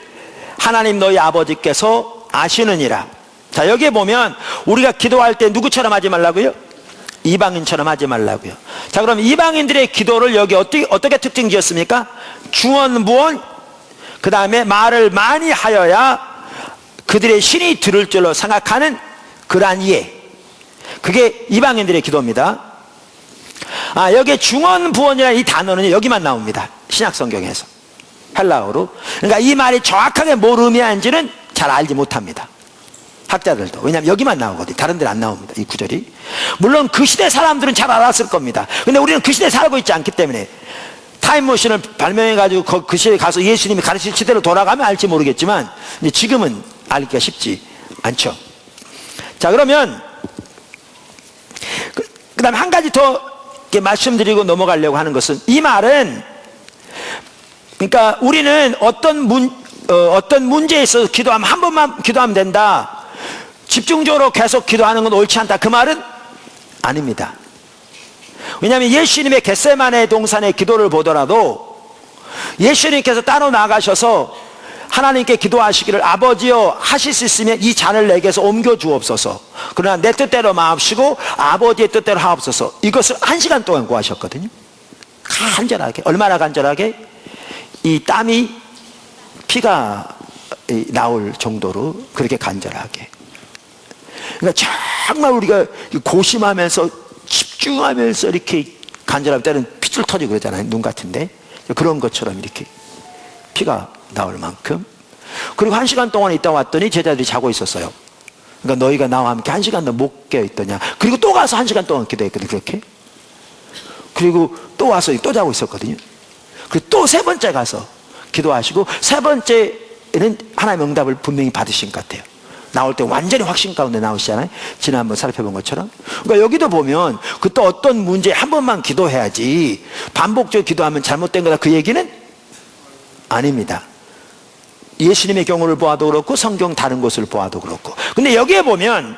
하나님 너희 아버지께서 아시느니라. 자, 여기에 보면 우리가 기도할 때 누구처럼 하지 말라고요? 이방인처럼 하지 말라고요. 자, 그럼 이방인들의 기도를 여기 어떻게 특징 지었습니까? 중언부언, 그 다음에 말을 많이 하여야 그들의 신이 들을 줄로 생각하는 그러한 이해. 그게 이방인들의 기도입니다. 여기 중언부언이라는 이 단어는 여기만 나옵니다. 신약 성경에서 헬라어로. 그러니까 이 말이 정확하게 뭘 의미하는지는 잘 알지 못합니다, 학자들도. 왜냐하면 여기만 나오거든요. 다른 데는 안 나옵니다, 이 구절이. 물론 그 시대 사람들은 잘 알았을 겁니다. 근데 우리는 그 시대에 살고 있지 않기 때문에 타임머신을 발명해가지고 그 시대에 가서 예수님이 가르칠 시대로 돌아가면 알지 모르겠지만 이제 지금은 알기가 쉽지 않죠. 자, 그러면 그 다음에 한 가지 더 말씀드리고 넘어가려고 하는 것은, 이 말은 그러니까 우리는 어떤 문제에 있어서 기도하면 한 번만 기도하면 된다, 집중적으로 계속 기도하는 건 옳지 않다, 그 말은 아닙니다. 왜냐하면 예수님의 겟세마네 동산의 기도를 보더라도 예수님께서 따로 나가셔서 하나님께 기도하시기를 아버지여 하실 수 있으면 이 잔을 내게서 옮겨 주옵소서, 그러나 내 뜻대로 마옵시고 아버지의 뜻대로 하옵소서, 이것을 1시간 동안 구하셨거든요. 간절하게. 얼마나 간절하게? 이 땀이 피가 나올 정도로 그렇게 간절하게. 그러니까 정말 우리가 고심하면서 집중하면서 이렇게 간절할 때는 핏줄 터지고 그러잖아요, 눈 같은데. 그런 것처럼 이렇게 피가 나올 만큼. 그리고 1시간 동안 있다 왔더니 제자들이 자고 있었어요. 그러니까 너희가 나와 함께 1시간 더 못 깨어있더냐. 그리고 또 가서 1시간 동안 기도했거든요, 그렇게. 그리고 또 와서 또 자고 있었거든요. 그리고 또 3번째 가서 기도하시고, 3번째는 하나님의 응답을 분명히 받으신 것 같아요. 나올 때 완전히 확신 가운데 나오시잖아요, 지난번 살펴본 것처럼. 그러니까 여기도 보면 그 또 어떤 문제에 한 번만 기도해야지 반복적으로 기도하면 잘못된 거다, 그 얘기는 아닙니다. 예수님의 경우를 보아도 그렇고 성경 다른 곳을 보아도 그렇고. 근데 여기에 보면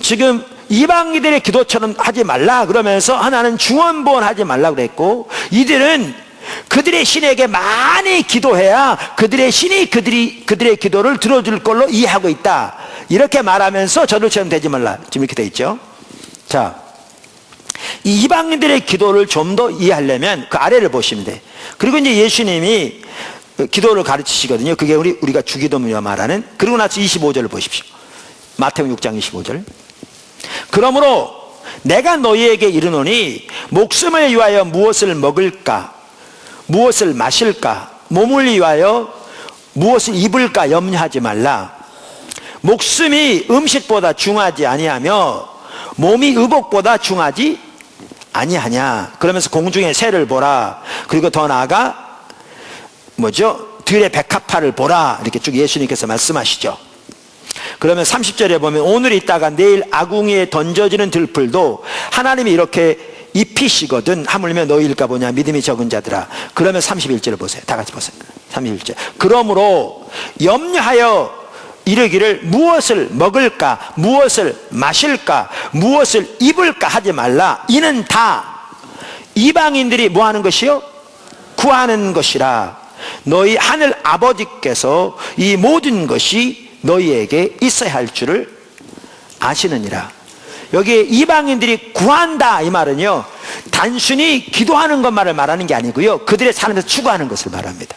지금 이방인들의 기도처럼 하지 말라 그러면서 하나는 중언부언 하지 말라 그랬고, 이들은 그들의 신에게 많이 기도해야 그들의 신이 그들의 기도를 들어줄 걸로 이해하고 있다, 이렇게 말하면서 저들처럼 되지 말라, 지금 이렇게 돼 있죠. 자, 이 이방인들의 기도를 좀 더 이해하려면 그 아래를 보시면 돼. 그리고 이제 예수님이 기도를 가르치시거든요. 그게 우리가 주기도문이라 말하는. 그리고 나서 25절을 보십시오. 마태복음 6장 25절. 그러므로 내가 너희에게 이르노니 목숨을 위하여 무엇을 먹을까, 무엇을 마실까, 몸을 위하여 무엇을 입을까 염려하지 말라. 목숨이 음식보다 중하지 아니하며 몸이 의복보다 중하지 아니하냐. 그러면서 공중의 새를 보라. 그리고 더 나아가 들의 백합화를 보라, 이렇게 쭉 예수님께서 말씀하시죠. 그러면 30절에 보면 오늘 있다가 내일 아궁이에 던져지는 들풀도 하나님이 이렇게 입히시거든 하물며 너희일까 보냐 믿음이 적은 자들아. 그러면 31절을 보세요. 다 같이 보세요. 31절. 그러므로 염려하여 이르기를 무엇을 먹을까, 무엇을 마실까, 무엇을 입을까 하지 말라. 이는 다 이방인들이 뭐 하는 것이요? 구하는 것이라. 너희 하늘 아버지께서 이 모든 것이 너희에게 있어야 할 줄을 아시느니라. 여기에 이방인들이 구한다, 이 말은요 단순히 기도하는 것만을 말하는 게 아니고요, 그들의 삶에서 추구하는 것을 말합니다.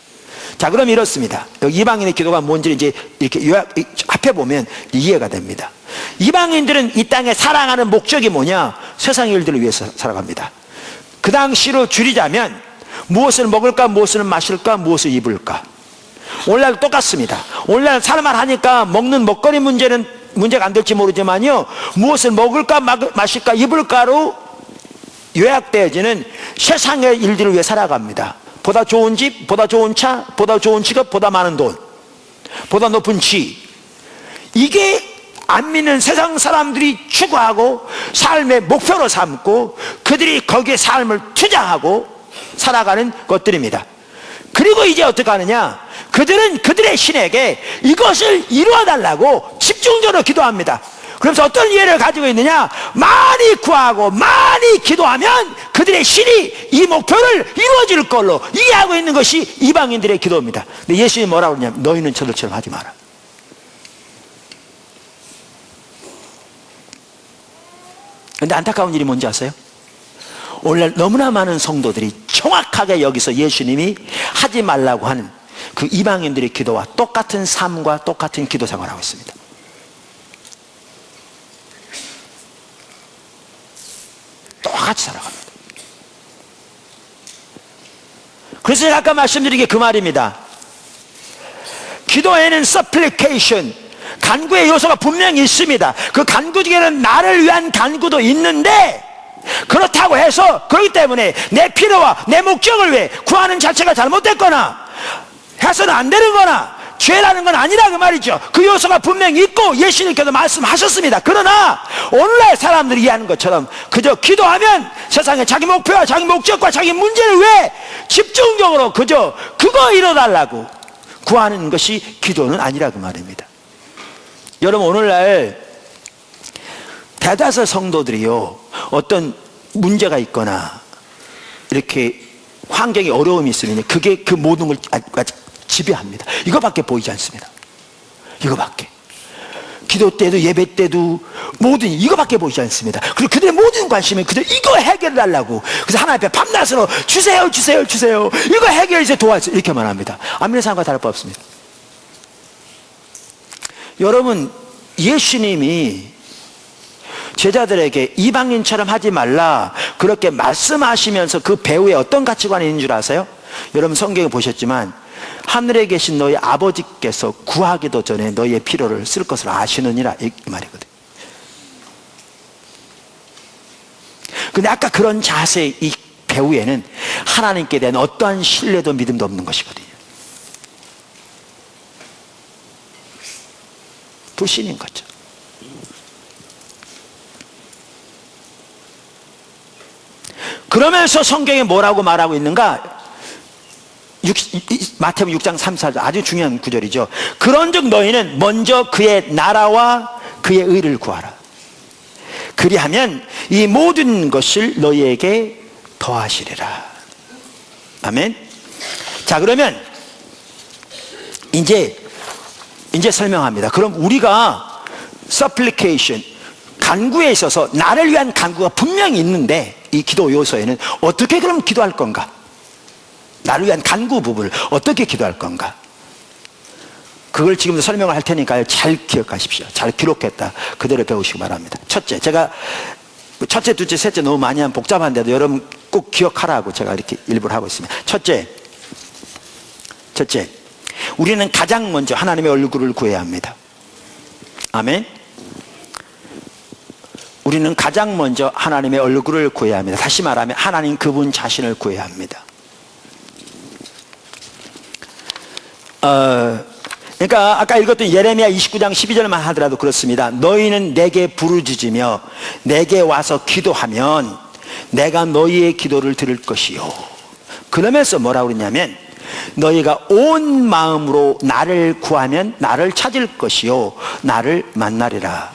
자, 그럼 이렇습니다. 여기 이방인의 기도가 뭔지 이제 이렇게 합해보면 이해가 됩니다. 이방인들은 이 땅에 살아가는 목적이 뭐냐? 세상의 일들을 위해서 살아갑니다. 그 당시로 줄이자면 무엇을 먹을까, 무엇을 마실까, 무엇을 입을까. 오늘날 똑같습니다. 오늘날 살만 하니까 먹는 먹거리 문제가 안 될지 모르지만요, 무엇을 먹을까, 마실까, 입을까로 요약되어지는 세상의 일들을 위해 살아갑니다. 보다 좋은 집, 보다 좋은 차, 보다 좋은 직업, 보다 많은 돈, 보다 높은 지. 이게 안 믿는 세상 사람들이 추구하고 삶의 목표로 삼고 그들이 거기에 삶을 투자하고 살아가는 것들입니다. 그리고 이제 어떻게 하느냐? 그들은 그들의 신에게 이것을 이루어달라고 집중적으로 기도합니다. 그러면서 어떤 이해를 가지고 있느냐? 많이 구하고 많이 기도하면 그들의 신이 이 목표를 이루어질 걸로 이해하고 있는 것이 이방인들의 기도입니다. 근데 예수님이 뭐라고 그러냐면 너희는 저들처럼 하지 마라. 근데 안타까운 일이 뭔지 아세요? 오늘날 너무나 많은 성도들이 정확하게 여기서 예수님이 하지 말라고 하는 그 이방인들의 기도와 똑같은 삶과 똑같은 기도 생활을 하고 있습니다. 똑같이 살아갑니다. 그래서 제가 아까 말씀드린 게 그 말입니다. 기도에는 supplication, 간구의 요소가 분명히 있습니다. 그 간구 중에는 나를 위한 간구도 있는데, 그렇다고 해서 그렇기 때문에 내 필요와 내 목적을 위해 구하는 자체가 잘못됐거나 해서는 안 되는 거나 죄라는 건 아니라 그 말이죠. 그 요소가 분명히 있고 예수님께서 말씀하셨습니다. 그러나 오늘날 사람들이 이해하는 것처럼 그저 기도하면 세상에 자기 목표와 자기 목적과 자기 문제를 위해 집중적으로 그저 그거 이뤄달라고 구하는 것이 기도는 아니라 그 말입니다. 여러분, 오늘날 대다수 성도들이요, 어떤 문제가 있거나 이렇게 환경에 어려움이 있으면 그게 그 모든 걸 지배합니다. 이거밖에 보이지 않습니다. 이거밖에. 기도 때도 예배 때도 모든 이거밖에 보이지 않습니다. 그리고 그들의 모든 관심은 그저 이거 해결해달라고. 그래서 하나님 앞에 밤낮으로 주세요 주세요 주세요, 이거 해결해서 도와주세요, 이렇게만 합니다. 아무리 상과 다를 바 없습니다. 여러분, 예수님이 제자들에게 이방인처럼 하지 말라 그렇게 말씀하시면서 그 배후에 어떤 가치관이 있는 줄 아세요? 여러분, 성경에 보셨지만 하늘에 계신 너희 아버지께서 구하기도 전에 너희의 필요를 쓸 것을 아시느니라, 이 말이거든요. 근데 아까 그런 자세의 이 배후에는 하나님께 대한 어떠한 신뢰도 믿음도 없는 것이거든요. 불신인 거죠. 그러면서 성경에 뭐라고 말하고 있는가? 마태복음 6장 34절, 아주 중요한 구절이죠. 그런즉 너희는 먼저 그의 나라와 그의 의를 구하라. 그리하면 이 모든 것을 너희에게 더하시리라. 아멘. 자, 그러면 이제 설명합니다. 그럼 우리가 supplication, 간구에 있어서 나를 위한 간구가 분명히 있는데 이 기도 요소에는 어떻게 그럼 기도할 건가? 나를 위한 간구 부분을 어떻게 기도할 건가? 그걸 지금도 설명을 할 테니까요, 잘 기억하십시오. 잘 기록했다 그대로 배우시기 바랍니다. 첫째, 제가 첫째, 둘째, 셋째 너무 많이 하면 복잡한데도 여러분 꼭 기억하라고 제가 이렇게 일부러 하고 있습니다. 첫째, 우리는 가장 먼저 하나님의 얼굴을 구해야 합니다. 아멘. 우리는 가장 먼저 하나님의 얼굴을 구해야 합니다. 다시 말하면 하나님 그분 자신을 구해야 합니다. 그러니까 아까 읽었던 예레미야 29장 12절만 하더라도 그렇습니다. 너희는 내게 부르짖으며 내게 와서 기도하면 내가 너희의 기도를 들을 것이요. 그러면서 뭐라고 그러냐면 너희가 온 마음으로 나를 구하면 나를 찾을 것이요 나를 만나리라.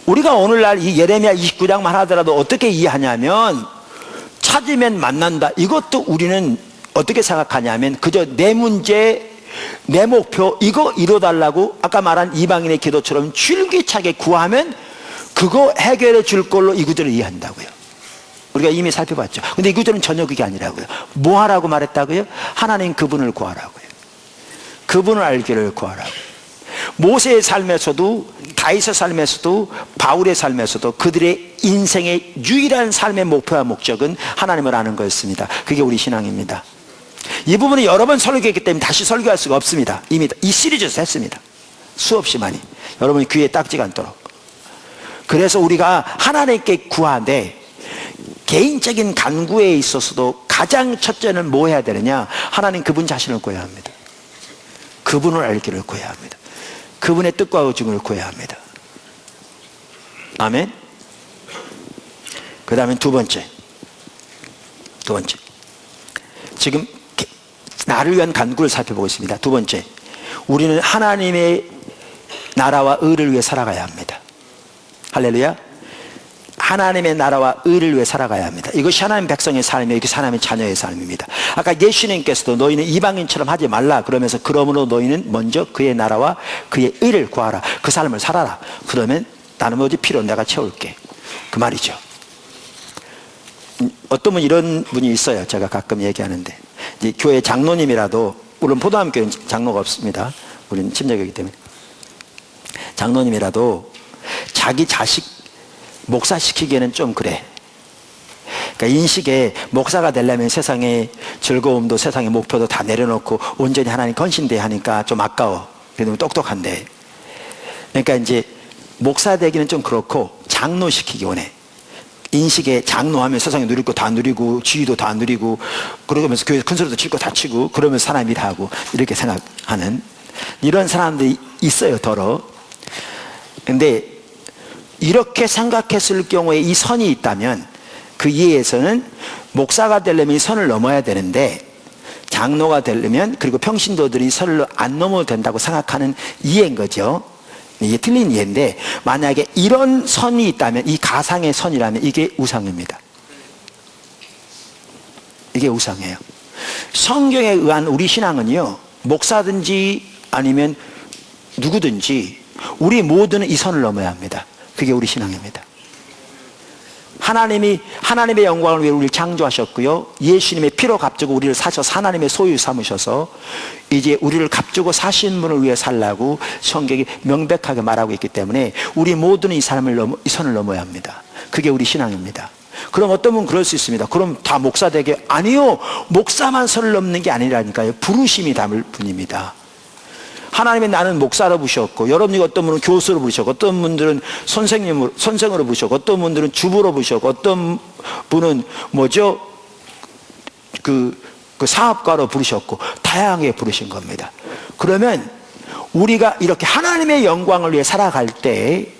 우리가 오늘날 이 예레미야 29장만 하더라도 어떻게 이해하냐면 찾으면 만난다, 이것도 우리는 어떻게 생각하냐면 그저 내 문제, 내 목표 이거 이뤄달라고 아까 말한 이방인의 기도처럼 줄기차게 구하면 그거 해결해 줄 걸로 이 구절을 이해한다고요. 우리가 이미 살펴봤죠. 근데 이 구절은 전혀 그게 아니라고요. 뭐 하라고 말했다고요? 하나님 그분을 구하라고요. 그분을 알기를 구하라고요. 모세의 삶에서도 다윗의 삶에서도 바울의 삶에서도 그들의 인생의 유일한 삶의 목표와 목적은 하나님을 아는 거였습니다. 그게 우리 신앙입니다. 이 부분은 여러 번 설교했기 때문에 다시 설교할 수가 없습니다. 이미 이 시리즈에서 했습니다. 수없이 많이. 여러분이 귀에 딱지가 않도록. 그래서 우리가 하나님께 구하되 개인적인 간구에 있어서도 가장 첫째는 뭐 해야 되느냐? 하나님 그분 자신을 구해야 합니다. 그분을 알기를 구해야 합니다. 그분의 뜻과 의중을 구해야 합니다. 아멘. 그 다음에 두 번째. 지금 나를 위한 간구를 살펴보고 있습니다. 두 번째, 우리는 하나님의 나라와 의를 위해 살아가야 합니다. 할렐루야. 하나님의 나라와 의를 위해 살아가야 합니다. 이것이 하나님 백성의 삶이에요. 이것이 하나님의 자녀의 삶입니다. 아까 예수님께서도 너희는 이방인처럼 하지 말라 그러면서 그러므로 너희는 먼저 그의 나라와 그의 의를 구하라. 그 삶을 살아라. 그러면 나는 뭐지 필요 내가 채울게. 그 말이죠. 어떤 분 이런 분이 있어요. 제가 가끔 얘기하는데 이제 교회 장로님이라도, 물론 포도암교회는 장로가 없습니다. 우리는 침례교회이기 때문에. 장로님이라도 자기 자식 목사시키기에는 좀 그래. 그러니까 인식에 목사가 되려면 세상의 즐거움도 세상의 목표도 다 내려놓고 온전히 하나님 헌신돼야 하니까 좀 아까워. 그래도 똑똑한데. 그러니까 이제 목사 되기는 좀 그렇고 장로시키기 원해. 인식에 장로하면 세상에 누릴 거 다 누리고 지위도 다 누리고 그러면서 교회에서 큰 소리도 칠 거 다 치고 그러면서 사람 일하고 이렇게 생각하는 이런 사람들이 있어요. 더러. 근데 이렇게 생각했을 경우에 이 선이 있다면 그 이해에서는 목사가 되려면 이 선을 넘어야 되는데 장로가 되려면, 그리고 평신도들이 선을 안 넘어도 된다고 생각하는 이해인 거죠. 이게 틀린 이해인데, 만약에 이런 선이 있다면, 이 가상의 선이라면 이게 우상입니다. 이게 우상이에요. 성경에 의한 우리 신앙은요, 목사든지 아니면 누구든지 우리 모두는 이 선을 넘어야 합니다. 그게 우리 신앙입니다. 하나님이 하나님의 영광을 위해 우리를 창조하셨고요, 예수님의 피로 값주고 우리를 사셔서 하나님의 소유 삼으셔서 이제 우리를 값주고 사신 분을 위해 살라고 성경이 명백하게 말하고 있기 때문에 우리 모두는 이 선을 넘어야 합니다. 그게 우리 신앙입니다. 그럼 어떤 분은 그럴 수 있습니다. 그럼 다 목사 되게? 아니요, 목사만 선을 넘는 게 아니라니까요. 부르심이 담을 뿐입니다. 하나님이 나는 목사로 부르셨고, 여러분이 어떤 분은 교수로 부르셨고, 어떤 분들은 선생으로 부르셨고, 어떤 분들은 주부로 부르셨고, 어떤 분은 뭐죠? 그 사업가로 부르셨고, 다양하게 부르신 겁니다. 그러면 우리가 이렇게 하나님의 영광을 위해 살아갈 때,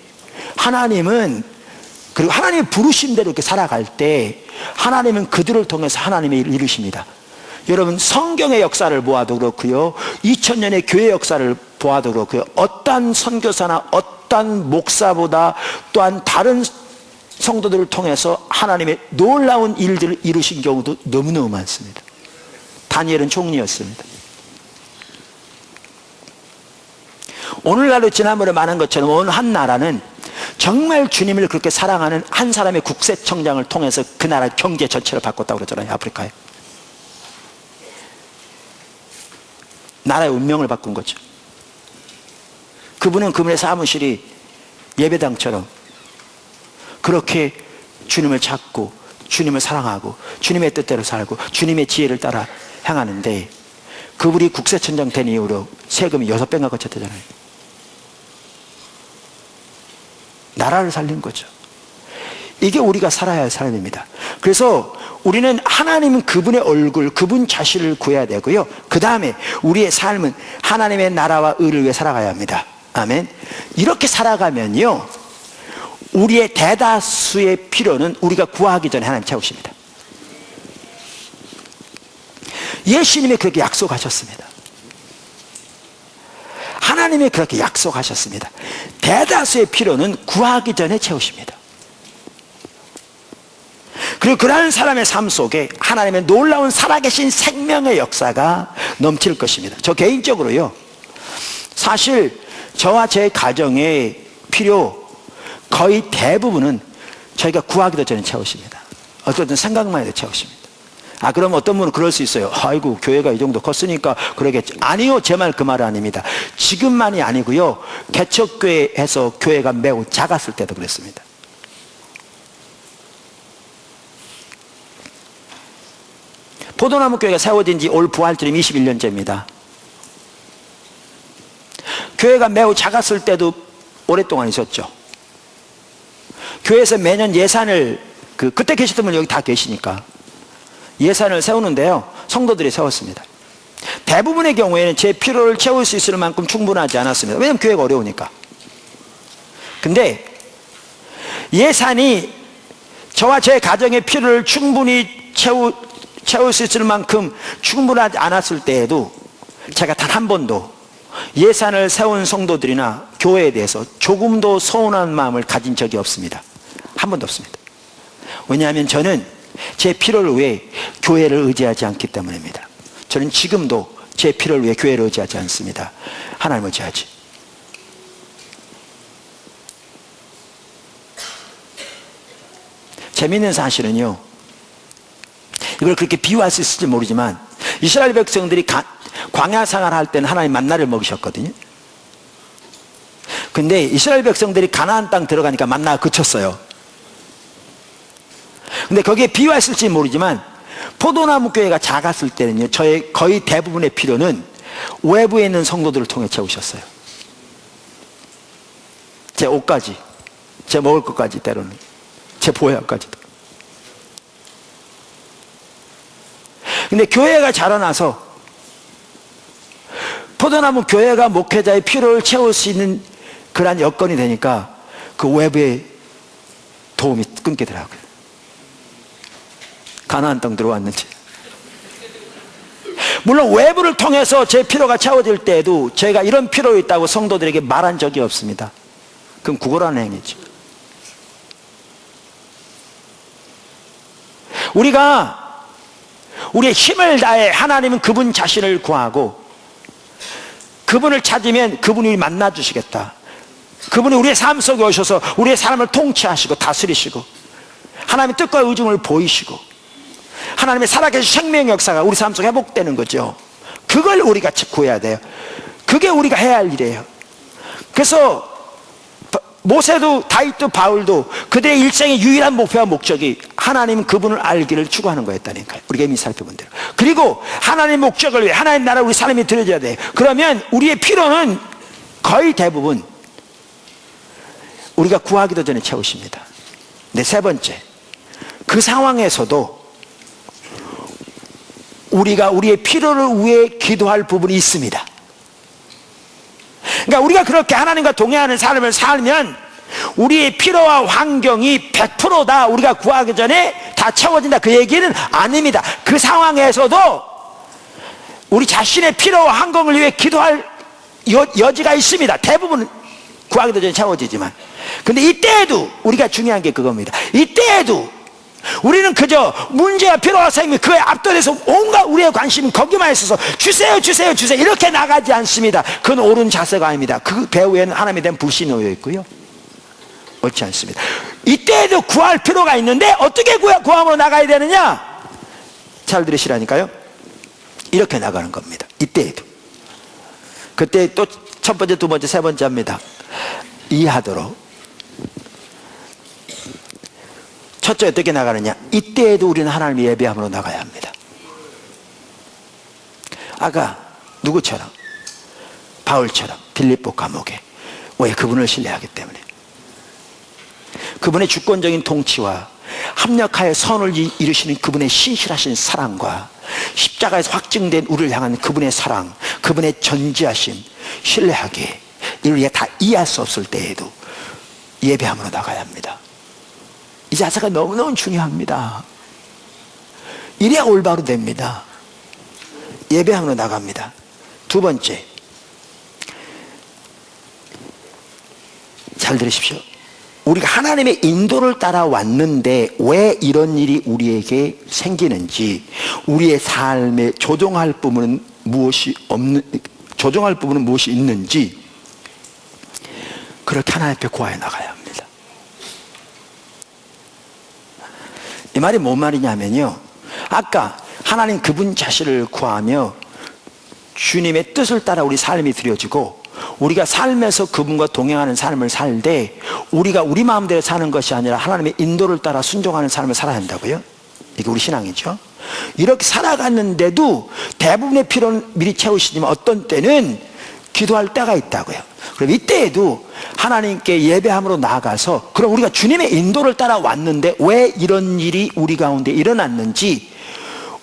그리고 하나님의 부르심대로 이렇게 살아갈 때, 하나님은 그들을 통해서 하나님의 일을 이루십니다. 여러분, 성경의 역사를 보아도 그렇고요, 2000년의 교회 역사를 보아도 그렇고요, 어떤 선교사나 어떤 목사보다 또한 다른 성도들을 통해서 하나님의 놀라운 일들을 이루신 경우도 너무너무 많습니다. 다니엘은 총리였습니다. 오늘날로 지난번에 말한 것처럼 어느 한 나라는 정말 주님을 그렇게 사랑하는 한 사람의 국세청장을 통해서 그 나라 경제 전체를 바꿨다고 그러잖아요. 아프리카에. 나라의 운명을 바꾼 거죠. 그분은 그분의 사무실이 예배당처럼 그렇게 주님을 찾고 주님을 사랑하고 주님의 뜻대로 살고 주님의 지혜를 따라 행하는데, 그분이 국세청장 된 이후로 세금이 6배가 거쳤다잖아요. 나라를 살린 거죠. 이게 우리가 살아야 할 삶입니다. 그래서 우리는 하나님은 그분의 얼굴, 그분 자신을 구해야 되고요, 그 다음에 우리의 삶은 하나님의 나라와 의를 위해 살아가야 합니다. 아멘. 이렇게 살아가면요, 우리의 대다수의 필요는 우리가 구하기 전에 하나님 채우십니다. 예수님이 그렇게 약속하셨습니다. 하나님이 그렇게 약속하셨습니다. 대다수의 필요는 구하기 전에 채우십니다. 그리고 그러한 사람의 삶 속에 하나님의 놀라운 살아계신 생명의 역사가 넘칠 것입니다. 저 개인적으로요, 사실 저와 제 가정의 필요 거의 대부분은 저희가 구하기도 전에 채우십니다. 어떤 생각만 해도 채우십니다. 그럼 어떤 분은 그럴 수 있어요. 아이고, 교회가 이 정도 컸으니까 그러겠지. 아니요, 제 말 그 말은 아닙니다. 지금만이 아니고요, 개척교회에서 교회가 매우 작았을 때도 그랬습니다. 포도나무 교회가 세워진 지 올 부활절임 21년째입니다. 교회가 매우 작았을 때도 오랫동안 있었죠. 교회에서 매년 예산을, 그때 계셨던 분 여기 다 계시니까 예산을 세우는데요, 성도들이 세웠습니다. 대부분의 경우에는 제 필요를 채울 수 있을 만큼 충분하지 않았습니다. 왜냐하면 교회가 어려우니까. 근데 예산이 저와 제 가정의 필요를 충분히 채울 수 있을 만큼 충분하지 않았을 때에도 제가 단 한 번도 예산을 세운 성도들이나 교회에 대해서 조금도 서운한 마음을 가진 적이 없습니다. 한 번도 없습니다. 왜냐하면 저는 제 필요를 위해 교회를 의지하지 않기 때문입니다. 저는 지금도 제 필요를 위해 교회를 의지하지 않습니다. 하나님을 의지하지. 재미있는 사실은요, 이걸 그렇게 비유할 수 있을지 모르지만 이스라엘 백성들이 광야 생활할 때는 하나님 만나를 먹이셨거든요. 근데 이스라엘 백성들이 가나안 땅 들어가니까 만나가 그쳤어요. 근데 거기에 비유할 수 있을지 모르지만 포도나무 교회가 작았을 때는요, 저의 거의 대부분의 필요는 외부에 있는 성도들을 통해 채우셨어요. 제 옷까지, 제 먹을 것까지, 때로는 제 보약까지도. 근데 교회가 자라나서 포도나무 교회가 목회자의 필요를 채울 수 있는 그러한 여건이 되니까 그 외부의 도움이 끊기더라고요. 가나안 땅 들어왔는지. 물론 외부를 통해서 제 필요가 채워질 때에도 저희가 이런 필요가 있다고 성도들에게 말한 적이 없습니다. 그건 구걸하는 행위죠. 우리가 우리의 힘을 다해 하나님은 그분 자신을 구하고 그분을 찾으면 그분이 우리 만나주시겠다. 그분이 우리의 삶 속에 오셔서 우리의 삶을 통치하시고 다스리시고 하나님의 뜻과 의중을 보이시고 하나님의 살아계신 생명의 역사가 우리 삶 속에 회복되는 거죠. 그걸 우리가 구해야 돼요. 그게 우리가 해야 할 일이에요. 그래서 모세도 다윗도 바울도 그들의 일생의 유일한 목표와 목적이 하나님 그분을 알기를 추구하는 거였다니까요. 우리가 이미 살펴본 대로. 그리고 하나님의 목적을 위해 하나님 나라 우리 삶이 드려져야 돼요. 그러면 우리의 필요는 거의 대부분 우리가 구하기도 전에 채우십니다. 네, 세 번째, 그 상황에서도 우리가 우리의 필요를 위해 기도할 부분이 있습니다. 그러니까 우리가 그렇게 하나님과 동행하는 삶을 살면 우리의 필요와 환경이 100%다 우리가 구하기 전에 다 채워진다, 그 얘기는 아닙니다. 그 상황에서도 우리 자신의 필요와 환경을 위해 기도할 여지가 있습니다. 대부분 구하기도 전에 채워지지만. 근데 이때에도 우리가 중요한 게 그겁니다. 이때에도 우리는 그저 문제와 필요와 생명 그에 압도돼서 온갖 우리의 관심은 거기만 있어서 주세요 주세요 주세요 이렇게 나가지 않습니다. 그건 옳은 자세가 아닙니다. 그 배후에는 하나님에 대한 불신이 놓여 있고요, 옳지 않습니다. 이때에도 구할 필요가 있는데 어떻게 구함으로 나가야 되느냐? 잘 들으시라니까요. 이렇게 나가는 겁니다. 이때에도. 그때 또 첫 번째, 두 번째, 세 번째 합니다. 이해하도록. 첫째 어떻게 나가느냐? 이때에도 우리는 하나님의 예배함으로 나가야 합니다. 아까 누구처럼? 바울처럼 빌립보 감옥에. 왜? 그분을 신뢰하기 때문에. 그분의 주권적인 통치와 합력하여 선을 이루시는 그분의 신실하신 사랑과 십자가에서 확증된 우리를 향한 그분의 사랑, 그분의 전지하심, 신뢰하기에 이를 다 이해할 수 없을 때에도 예배함으로 나가야 합니다. 이 자세가 너무너무 중요합니다. 이래야 올바로 됩니다. 예배함으로 나갑니다. 두 번째, 잘 들으십시오. 우리가 하나님의 인도를 따라왔는데 왜 이런 일이 우리에게 생기는지, 우리의 삶에 조정할 부분은 무엇이 있는지, 그렇게 하나님 앞에 구하여 나가야 합니다. 이 말이 뭔 말이냐면요, 아까 하나님 그분 자신을 구하며 주님의 뜻을 따라 우리 삶이 드려지고 우리가 삶에서 그분과 동행하는 삶을 살되 우리가 우리 마음대로 사는 것이 아니라 하나님의 인도를 따라 순종하는 삶을 살아야 한다고요. 이게 우리 신앙이죠. 이렇게 살아갔는데도 대부분의 필요는 미리 채우시지만 어떤 때는 기도할 때가 있다고요. 그럼 이때에도 하나님께 예배함으로 나아가서, 그럼 우리가 주님의 인도를 따라 왔는데 왜 이런 일이 우리 가운데 일어났는지,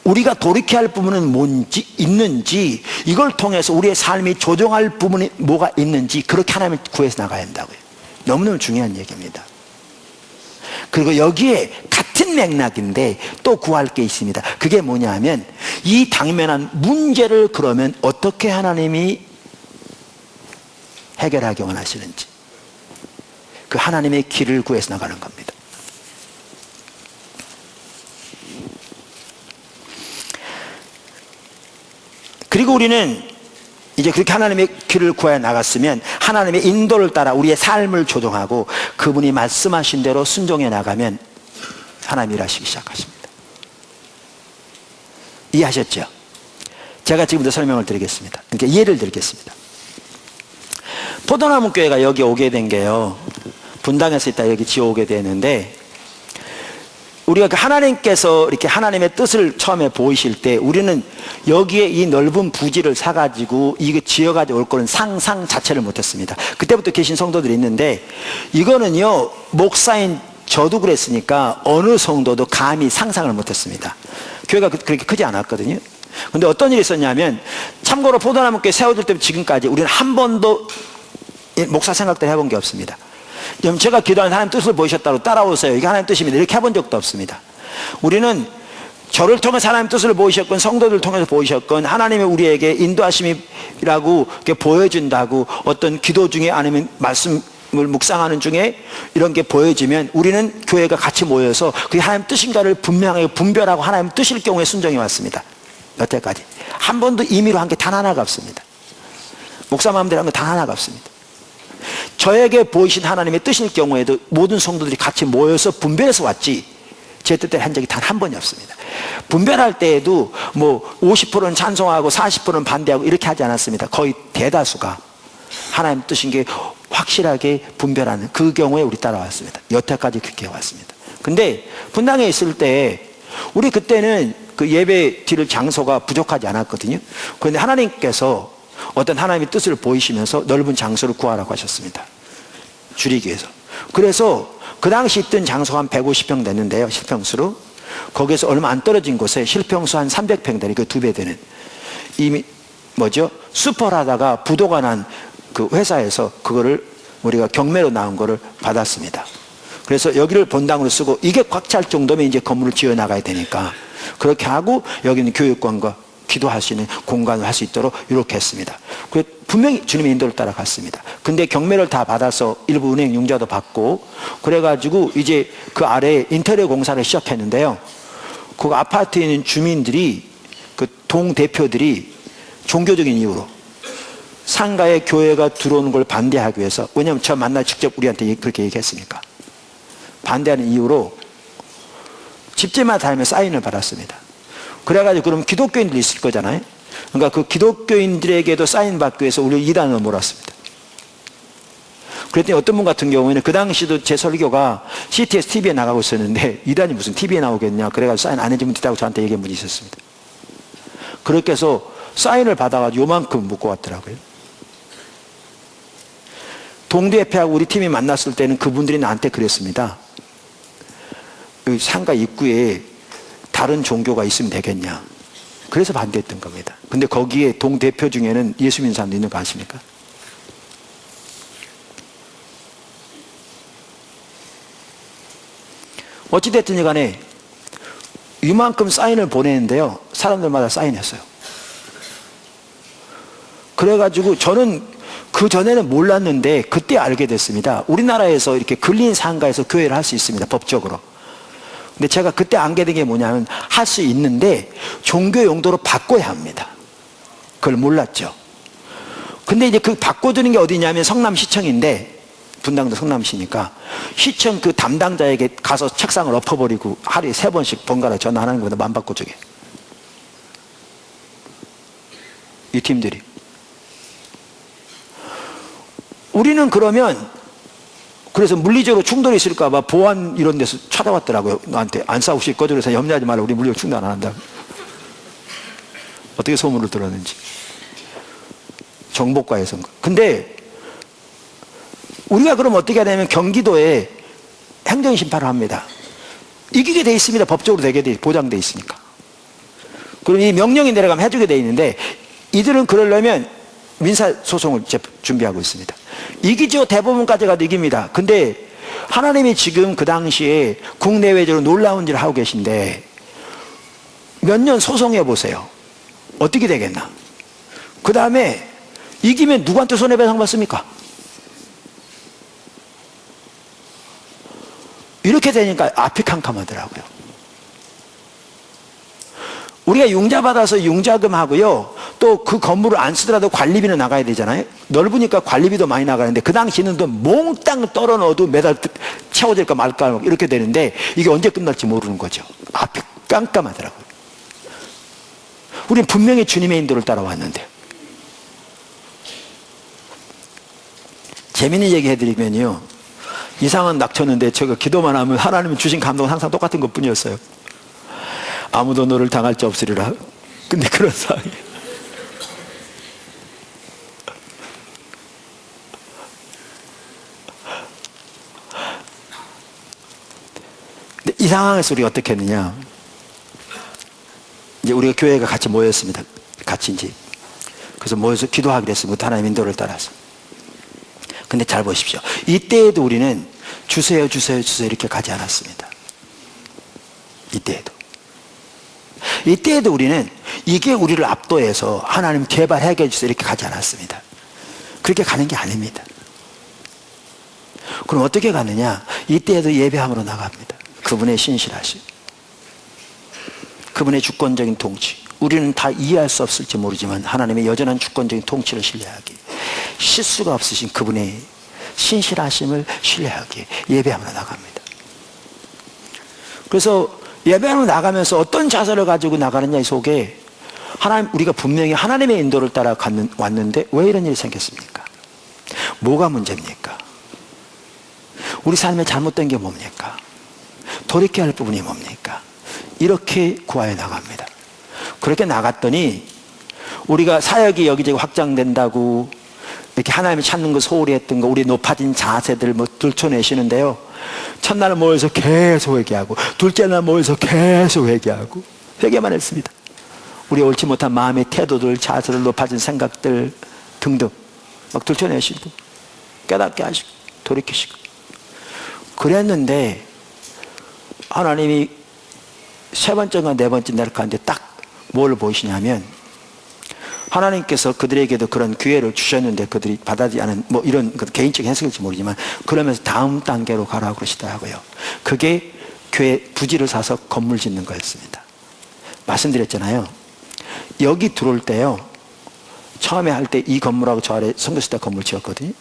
우리가 돌이켜야 할 부분은 뭔지 있는지, 이걸 통해서 우리의 삶이 조정할 부분이 뭐가 있는지 그렇게 하나님을 구해서 나가야 한다고요. 너무너무 중요한 얘기입니다. 그리고 여기에 같은 같은 맥락인데 또 구할 게 있습니다. 그게 뭐냐 하면 이 당면한 문제를 그러면 어떻게 하나님이 해결하기 원하시는지 그 하나님의 길을 구해서 나가는 겁니다. 그리고 우리는 이제 그렇게 하나님의 길을 구해 나갔으면 하나님의 인도를 따라 우리의 삶을 조정하고 그분이 말씀하신 대로 순종해 나가면 하나님이 일하시기 시작하십니다. 이해하셨죠? 제가 지금부터 설명을 드리겠습니다. 그러니까 예를 들겠습니다. 포도나무 교회가 여기 오게 된 게요, 분당에서 있다 여기 지어오게 되는데, 우리가 그 하나님께서 이렇게 하나님의 뜻을 처음에 보이실 때 우리는 여기에 이 넓은 부지를 사가지고 이거 지어가지고 올 거는 상상 자체를 못했습니다. 그때부터 계신 성도들이 있는데, 이거는요 목사인 저도 그랬으니까 어느 성도도 감히 상상을 못했습니다. 교회가 그렇게 크지 않았거든요. 근데 어떤 일이 있었냐면, 참고로 포도나무 교회 세워질 때부터 지금까지 우리는 한 번도 목사 생각도 해본 게 없습니다. 제가 기도하는 하나님 뜻을 보이셨다고 따라오세요, 이게 하나님 뜻입니다, 이렇게 해본 적도 없습니다. 우리는 저를 통해서 하나님 뜻을 보이셨건 성도들을 통해서 보이셨건 하나님의 우리에게 인도하심이라고 이렇게 보여준다고 어떤 기도 중에 아니면 말씀을 묵상하는 중에 이런 게 보여지면 우리는 교회가 같이 모여서 그게 하나님 뜻인가를 분명하게 분별하고 하나님 뜻일 경우에 순종해 왔습니다. 여태까지 한 번도 임의로 한 게 단 하나가 없습니다. 목사 마음대로 한 거 단 하나가 없습니다. 저에게 보이신 하나님의 뜻일 경우에도 모든 성도들이 같이 모여서 분별해서 왔지 제 뜻대로 한 적이 단 한 번이 없습니다. 분별할 때에도 뭐 50%는 찬송하고 40%는 반대하고 이렇게 하지 않았습니다. 거의 대다수가 하나님 뜻인 게 확실하게 분별하는 그 경우에 우리 따라왔습니다. 여태까지 그렇게 해왔습니다. 근데 분당에 있을 때 우리 그때는 그 예배 드릴 장소가 부족하지 않았거든요. 그런데 하나님께서 어떤 하나님의 뜻을 보이시면서 넓은 장소를 구하라고 하셨습니다. 줄이기 위해서. 그래서 그 당시 있던 장소가 한 150평 됐는데요, 실평수로. 거기에서 얼마 안 떨어진 곳에 실평수 한 300평 되는, 그 2배 되는, 이미 수퍼를 하다가 부도가 난 그 회사에서 그거를 우리가 경매로 나온 거를 받았습니다. 그래서 여기를 본당으로 쓰고 이게 꽉 찰 정도면 이제 건물을 지어 나가야 되니까 그렇게 하고 여기는 교육관과 기도할 수 있는 공간을 할 수 있도록 이렇게 했습니다. 분명히 주님의 인도를 따라갔습니다. 근데 경매를 다 받아서 일부 은행 융자도 받고 그래가지고 이제 그 아래에 인테리어 공사를 시작했는데요, 그 아파트에 있는 주민들이, 그 동 대표들이 종교적인 이유로 상가에 교회가 들어오는 걸 반대하기 위해서, 왜냐하면 저 만나 직접 우리한테 그렇게 얘기했으니까, 반대하는 이유로 집집마다 다니며 사인을 받았습니다. 그래가지고 그럼 기독교인들이 있을 거잖아요. 그러니까 그 기독교인들에게도 사인 받기 위해서 우리 이단을 몰았습니다. 그랬더니 어떤 분 같은 경우에는 그 당시도 제 설교가 CTS TV에 나가고 있었는데 이단이 무슨 TV에 나오겠냐, 그래가지고 사인 안 해주면 된다고 저한테 얘기한 분이 있었습니다. 그렇게 해서 사인을 받아가지고 요만큼 묶고 왔더라고요. 동대표하고 우리 팀이 만났을 때는 그분들이 나한테 그랬습니다. 상가 입구에 다른 종교가 있으면 되겠냐, 그래서 반대했던 겁니다. 근데 거기에 동대표 중에는 예수 믿는 사람도 있는 거 아십니까? 어찌됐든 간에 이만큼 사인을 보내는데요, 사람들마다 사인했어요. 그래가지고 저는 그 전에는 몰랐는데 그때 알게 됐습니다. 우리나라에서 이렇게 근린 상가에서 교회를 할 수 있습니다, 법적으로. 근데 제가 그때 알게 된 게 뭐냐면, 할 수 있는데 종교 용도로 바꿔야 합니다. 그걸 몰랐죠. 근데 이제 그 바꿔주는 게 어디냐면 성남시청인데, 분당도 성남시니까 시청 그 담당자에게 가서 책상을 엎어버리고 하루에 3번씩 번갈아 전화하는 거보다 안 바꿔주게, 이 팀들이. 우리는 그러면 그래서 물리적으로 충돌이 있을까봐 보안 이런 데서 찾아왔더라고요. 너한테 안 싸우실 거죠? 그래서 염려하지 말라, 우리 물리적 충돌 안 한다. 어떻게 소문을 들었는지. 정보과에서인가. 근데 우리가 그럼 어떻게 하냐면 경기도에 행정심판을 합니다. 이기게 돼 있습니다. 법적으로 되게 보장돼 있으니까. 그럼 이 명령이 내려가면 해주게 돼 있는데, 이들은 그러려면 민사소송을 준비하고 있습니다. 이기죠. 대법원까지 가도 이깁니다. 근데 하나님이 지금 그 당시에 국내외적으로 놀라운 일을 하고 계신데 몇 년 소송해 보세요. 어떻게 되겠나? 그 다음에 이기면 누구한테 손해배상 받습니까? 이렇게 되니까 앞이 캄캄하더라고요. 우리가 융자 받아서 융자금 하고요, 또 그 건물을 안 쓰더라도 관리비는 나가야 되잖아요. 넓으니까 관리비도 많이 나가는데 그 당시에는 또 몽땅 떨어 넣어도 매달 채워질까 말까 이렇게 되는데 이게 언제 끝날지 모르는 거죠. 앞이 깜깜하더라고요. 우리는 분명히 주님의 인도를 따라왔는데. 재미있는 얘기 해드리면요, 이상한 낙처는데 제가 기도만 하면 하나님이 주신 감동은 항상 똑같은 것 뿐이었어요. 아무도 너를 당할 자 없으리라. 근데 그런 상황이에요. 근데 이 상황에서 우리가 어떻게 했느냐, 이제 우리가 교회가 같이 모였습니다. 같이 이제 그래서 모여서 기도하기로 했습니다. 하나님 인도를 따라서. 근데 잘 보십시오. 이때에도 우리는 주세요 주세요 주세요 이렇게 가지 않았습니다. 이때에도 우리는 이게 우리를 압도해서 하나님 개발하게 해주세요 이렇게 가지 않았습니다. 그렇게 가는 게 아닙니다. 그럼 어떻게 가느냐? 이때에도 예배함으로 나갑니다. 그분의 신실하심, 그분의 주권적인 통치, 우리는 다 이해할 수 없을지 모르지만 하나님의 여전한 주권적인 통치를 신뢰하기, 실수가 없으신 그분의 신실하심을 신뢰하기 예배함으로 나갑니다. 그래서 예배하러 나가면서 어떤 자세를 가지고 나가느냐, 이 속에 하나님, 우리가 분명히 하나님의 인도를 따라 왔는데 왜 이런 일이 생겼습니까? 뭐가 문제입니까? 우리 삶에 잘못된 게 뭡니까? 돌이켜야 할 부분이 뭡니까? 이렇게 구하여 나갑니다. 그렇게 나갔더니 우리가 사역이 여기저기 확장된다고 이렇게 하나님을 찾는 거 소홀히 했던 거, 우리 높아진 자세들 뭐 들춰내시는데요, 첫날 모여서 계속 회개하고, 둘째 날 모여서 계속 회개하고, 회개만 했습니다. 우리 옳지 못한 마음의 태도들, 자세들, 높아진 생각들 등등 막 들춰내시고 깨닫게 하시고 돌이키시고 그랬는데, 하나님이 세 번째가 네 번째 날 가는데 딱 뭘 보이시냐면, 하나님께서 그들에게도 그런 기회를 주셨는데 그들이 받아들이지 않은, 뭐 이런 개인적인 해석일지 모르지만, 그러면서 다음 단계로 가라고 그러시더라고요. 그게 교회 부지를 사서 건물 짓는 거였습니다. 말씀드렸잖아요. 여기 들어올 때요, 처음에 할 때 이 건물하고 저 아래 선교수 때 건물 지었거든요.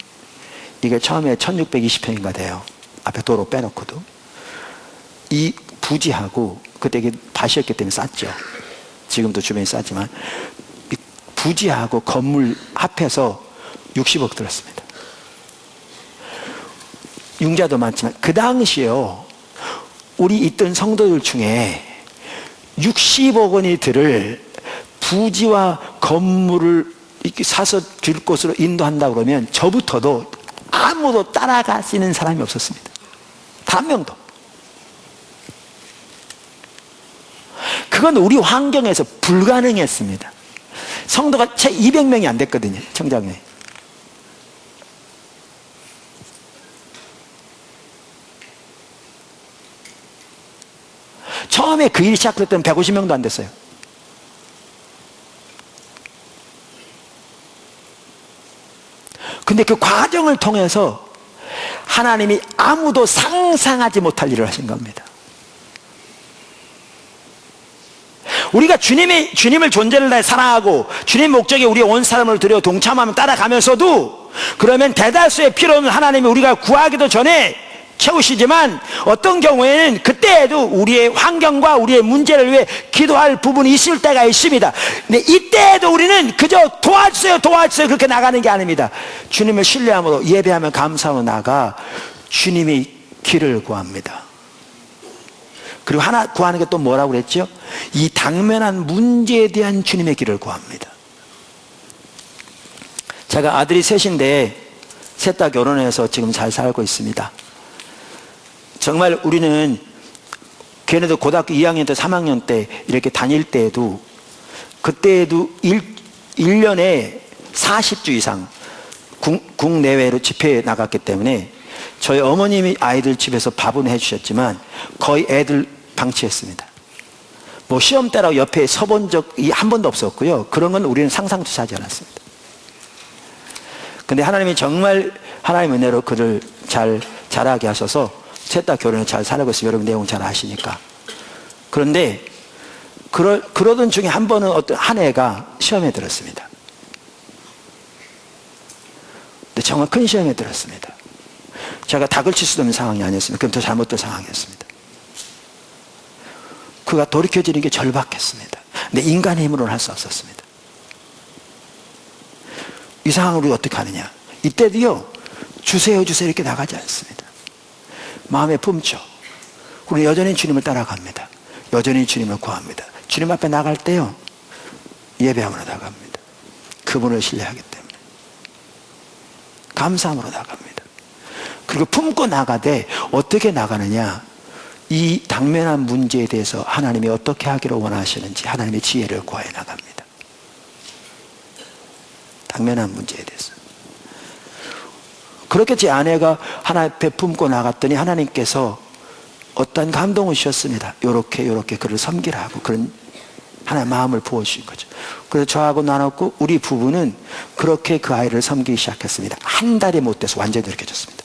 이게 처음에 1620평인가 돼요. 앞에 도로 빼놓고도. 이 부지하고, 그때 이게 밭이었기 때문에 쌌죠. 지금도 주변이 싸지만, 이 부지하고 건물 합해서 60억 들었습니다. 융자도 많지만 그 당시에요, 우리 있던 성도들 중에 60억 원이 들을 부지와 건물을 이렇게 사서 줄 곳으로 인도한다 그러면 저부터도 아무도 따라가시는 사람이 없었습니다. 단 한 명도. 그건 우리 환경에서 불가능했습니다. 성도가 채 200명이 안 됐거든요, 청장에. 처음에 그 일이 시작될 때는 150명도 안 됐어요. 근데 그 과정을 통해서 하나님이 아무도 상상하지 못할 일을 하신 겁니다. 우리가 주님을 존재를 다해 사랑하고 주님 목적에 우리의 온 사람을 들여 동참하면 따라가면서도, 그러면 대다수의 필요는 하나님이 우리가 구하기도 전에 채우시지만, 어떤 경우에는 그때에도 우리의 환경과 우리의 문제를 위해 기도할 부분이 있을 때가 있습니다. 근데 이때에도 우리는 그저 도와주세요 도와주세요 그렇게 나가는 게 아닙니다. 주님을 신뢰함으로 예배하며 감사하며 나가 주님의 길을 구합니다. 그리고 하나 구하는 게 또 뭐라고 그랬죠? 이 당면한 문제에 대한 주님의 길을 구합니다. 제가 아들이 셋인데 셋 다 결혼해서 지금 잘 살고 있습니다. 정말 우리는 걔네도 고등학교 2학년 때 3학년 때 이렇게 다닐 때에도, 그때에도 1년에 40주 이상 국내외로 집회에 나갔기 때문에 저희 어머님이 아이들 집에서 밥은 해주셨지만 거의 애들 방치했습니다. 뭐 시험 때라고 옆에 서본 적이 한 번도 없었고요. 그런 건 우리는 상상조차 하지 않았습니다. 근데 하나님이 정말 하나님의 은혜로 그를 잘 자라게 하셔서 셋 다 결혼을 잘 살고 있어요. 여러분 내용 잘 아시니까. 그런데 그러던 중에 한 번은 어떤 한 애가 시험에 들었습니다. 근데 정말 큰 시험에 들었습니다. 제가 닭을 칠 수도 없는 상황이 아니었습니다. 그럼 더 잘못된 상황이었습니다. 그가 돌이켜지는 게 절박했습니다. 근데 인간의 힘으로는 할 수 없었습니다. 이 상황을 우리가 어떻게 하느냐? 이때도요, 주세요 이렇게 나가지 않습니다. 마음에 품죠. 우리는 여전히 주님을 따라갑니다. 여전히 주님을 구합니다. 주님 앞에 나갈 때요, 예배함으로 나갑니다. 그분을 신뢰하기 때문에. 감사함으로 나갑니다. 그리고 품고 나가되 어떻게 나가느냐? 이 당면한 문제에 대해서 하나님이 어떻게 하기를 원하시는지 하나님의 지혜를 구하여 나갑니다. 당면한 문제에 대해서. 그렇게 제 아내가 하나 베품고 나갔더니 하나님께서 어떤 감동을 주셨습니다. 요렇게 그를 섬기라고 그런 하나의 마음을 부어주신 거죠. 그래서 저하고 나눴고 우리 부부는 그렇게 그 아이를 섬기기 시작했습니다. 한 달이 못 돼서 완전히 돌이켜졌습니다.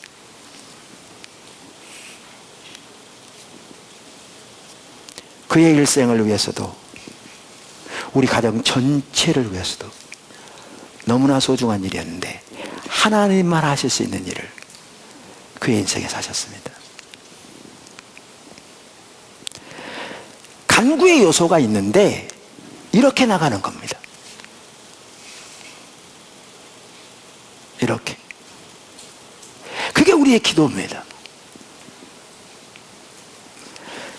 그의 일생을 위해서도 우리 가정 전체를 위해서도 너무나 소중한 일이었는데 하나님만 하실 수 있는 일을 그의 인생에서 하셨습니다. 간구의 요소가 있는데 이렇게 나가는 겁니다. 이렇게. 그게 우리의 기도입니다.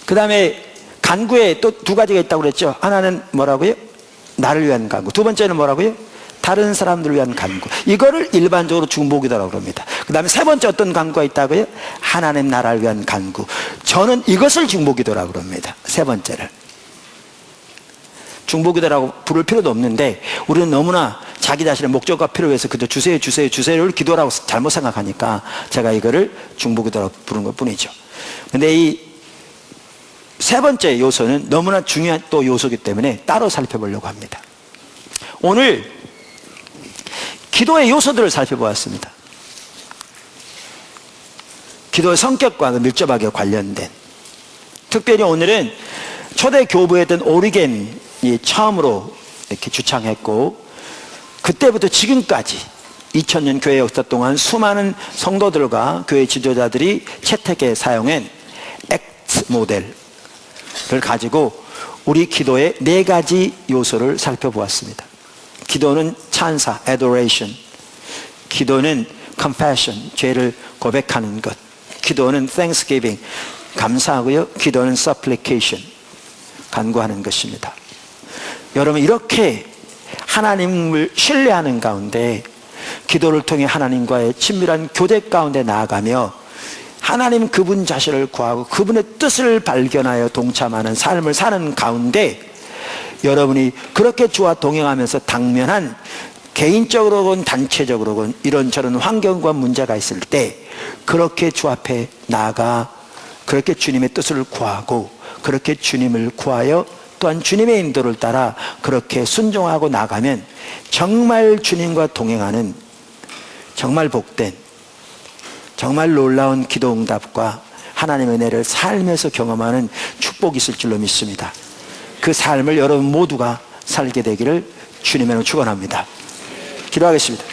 그 다음에 간구에 또 두 가지가 있다고 그랬죠. 하나는 뭐라고요? 나를 위한 간구. 두 번째는 뭐라고요? 다른 사람들을 위한 간구. 이거를 일반적으로 중보기도라고 합니다. 그 다음에 세 번째 어떤 간구가 있다고요? 하나님 나라를 위한 간구. 저는 이것을 중보기도라고 합니다. 세 번째를. 중보기도라고 부를 필요도 없는데 우리는 너무나 자기 자신의 목적과 필요를 위해서 그저 주세요를 기도라고 잘못 생각하니까 제가 이거를 중보기도라고 부른 것 뿐이죠. 근데 이 세 번째 요소는 너무나 중요한 또 요소이기 때문에 따로 살펴보려고 합니다. 오늘 기도의 요소들을 살펴보았습니다. 기도의 성격과 밀접하게 관련된, 특별히 오늘은 초대 교부였던 오리겐이 처음으로 이렇게 주창했고 그때부터 지금까지 2000년 교회 역사 동안 수많은 성도들과 교회 지도자들이 채택해 사용한 액트 모델을 가지고 우리 기도의 네 가지 요소를 살펴보았습니다. 기도는 찬사, adoration. 기도는 confession, 죄를 고백하는 것. 기도는 thanksgiving, 감사하고요. 기도는 supplication, 간구하는 것입니다. 여러분 이렇게 하나님을 신뢰하는 가운데 기도를 통해 하나님과의 친밀한 교제 가운데 나아가며 하나님 그분 자신을 구하고 그분의 뜻을 발견하여 동참하는 삶을 사는 가운데 여러분이 그렇게 주와 동행하면서 당면한 개인적으로건 단체적으로건 이런저런 환경과 문제가 있을 때 그렇게 주 앞에 나아가 그렇게 주님의 뜻을 구하고 그렇게 주님을 구하여 또한 주님의 인도를 따라 그렇게 순종하고 나가면 정말 주님과 동행하는 정말 복된 정말 놀라운 기도 응답과 하나님의 은혜를 살면서 경험하는 축복이 있을 줄로 믿습니다. 그 삶을 여러분 모두가 살게 되기를 주님의 이름으로 축원합니다. 기도하겠습니다.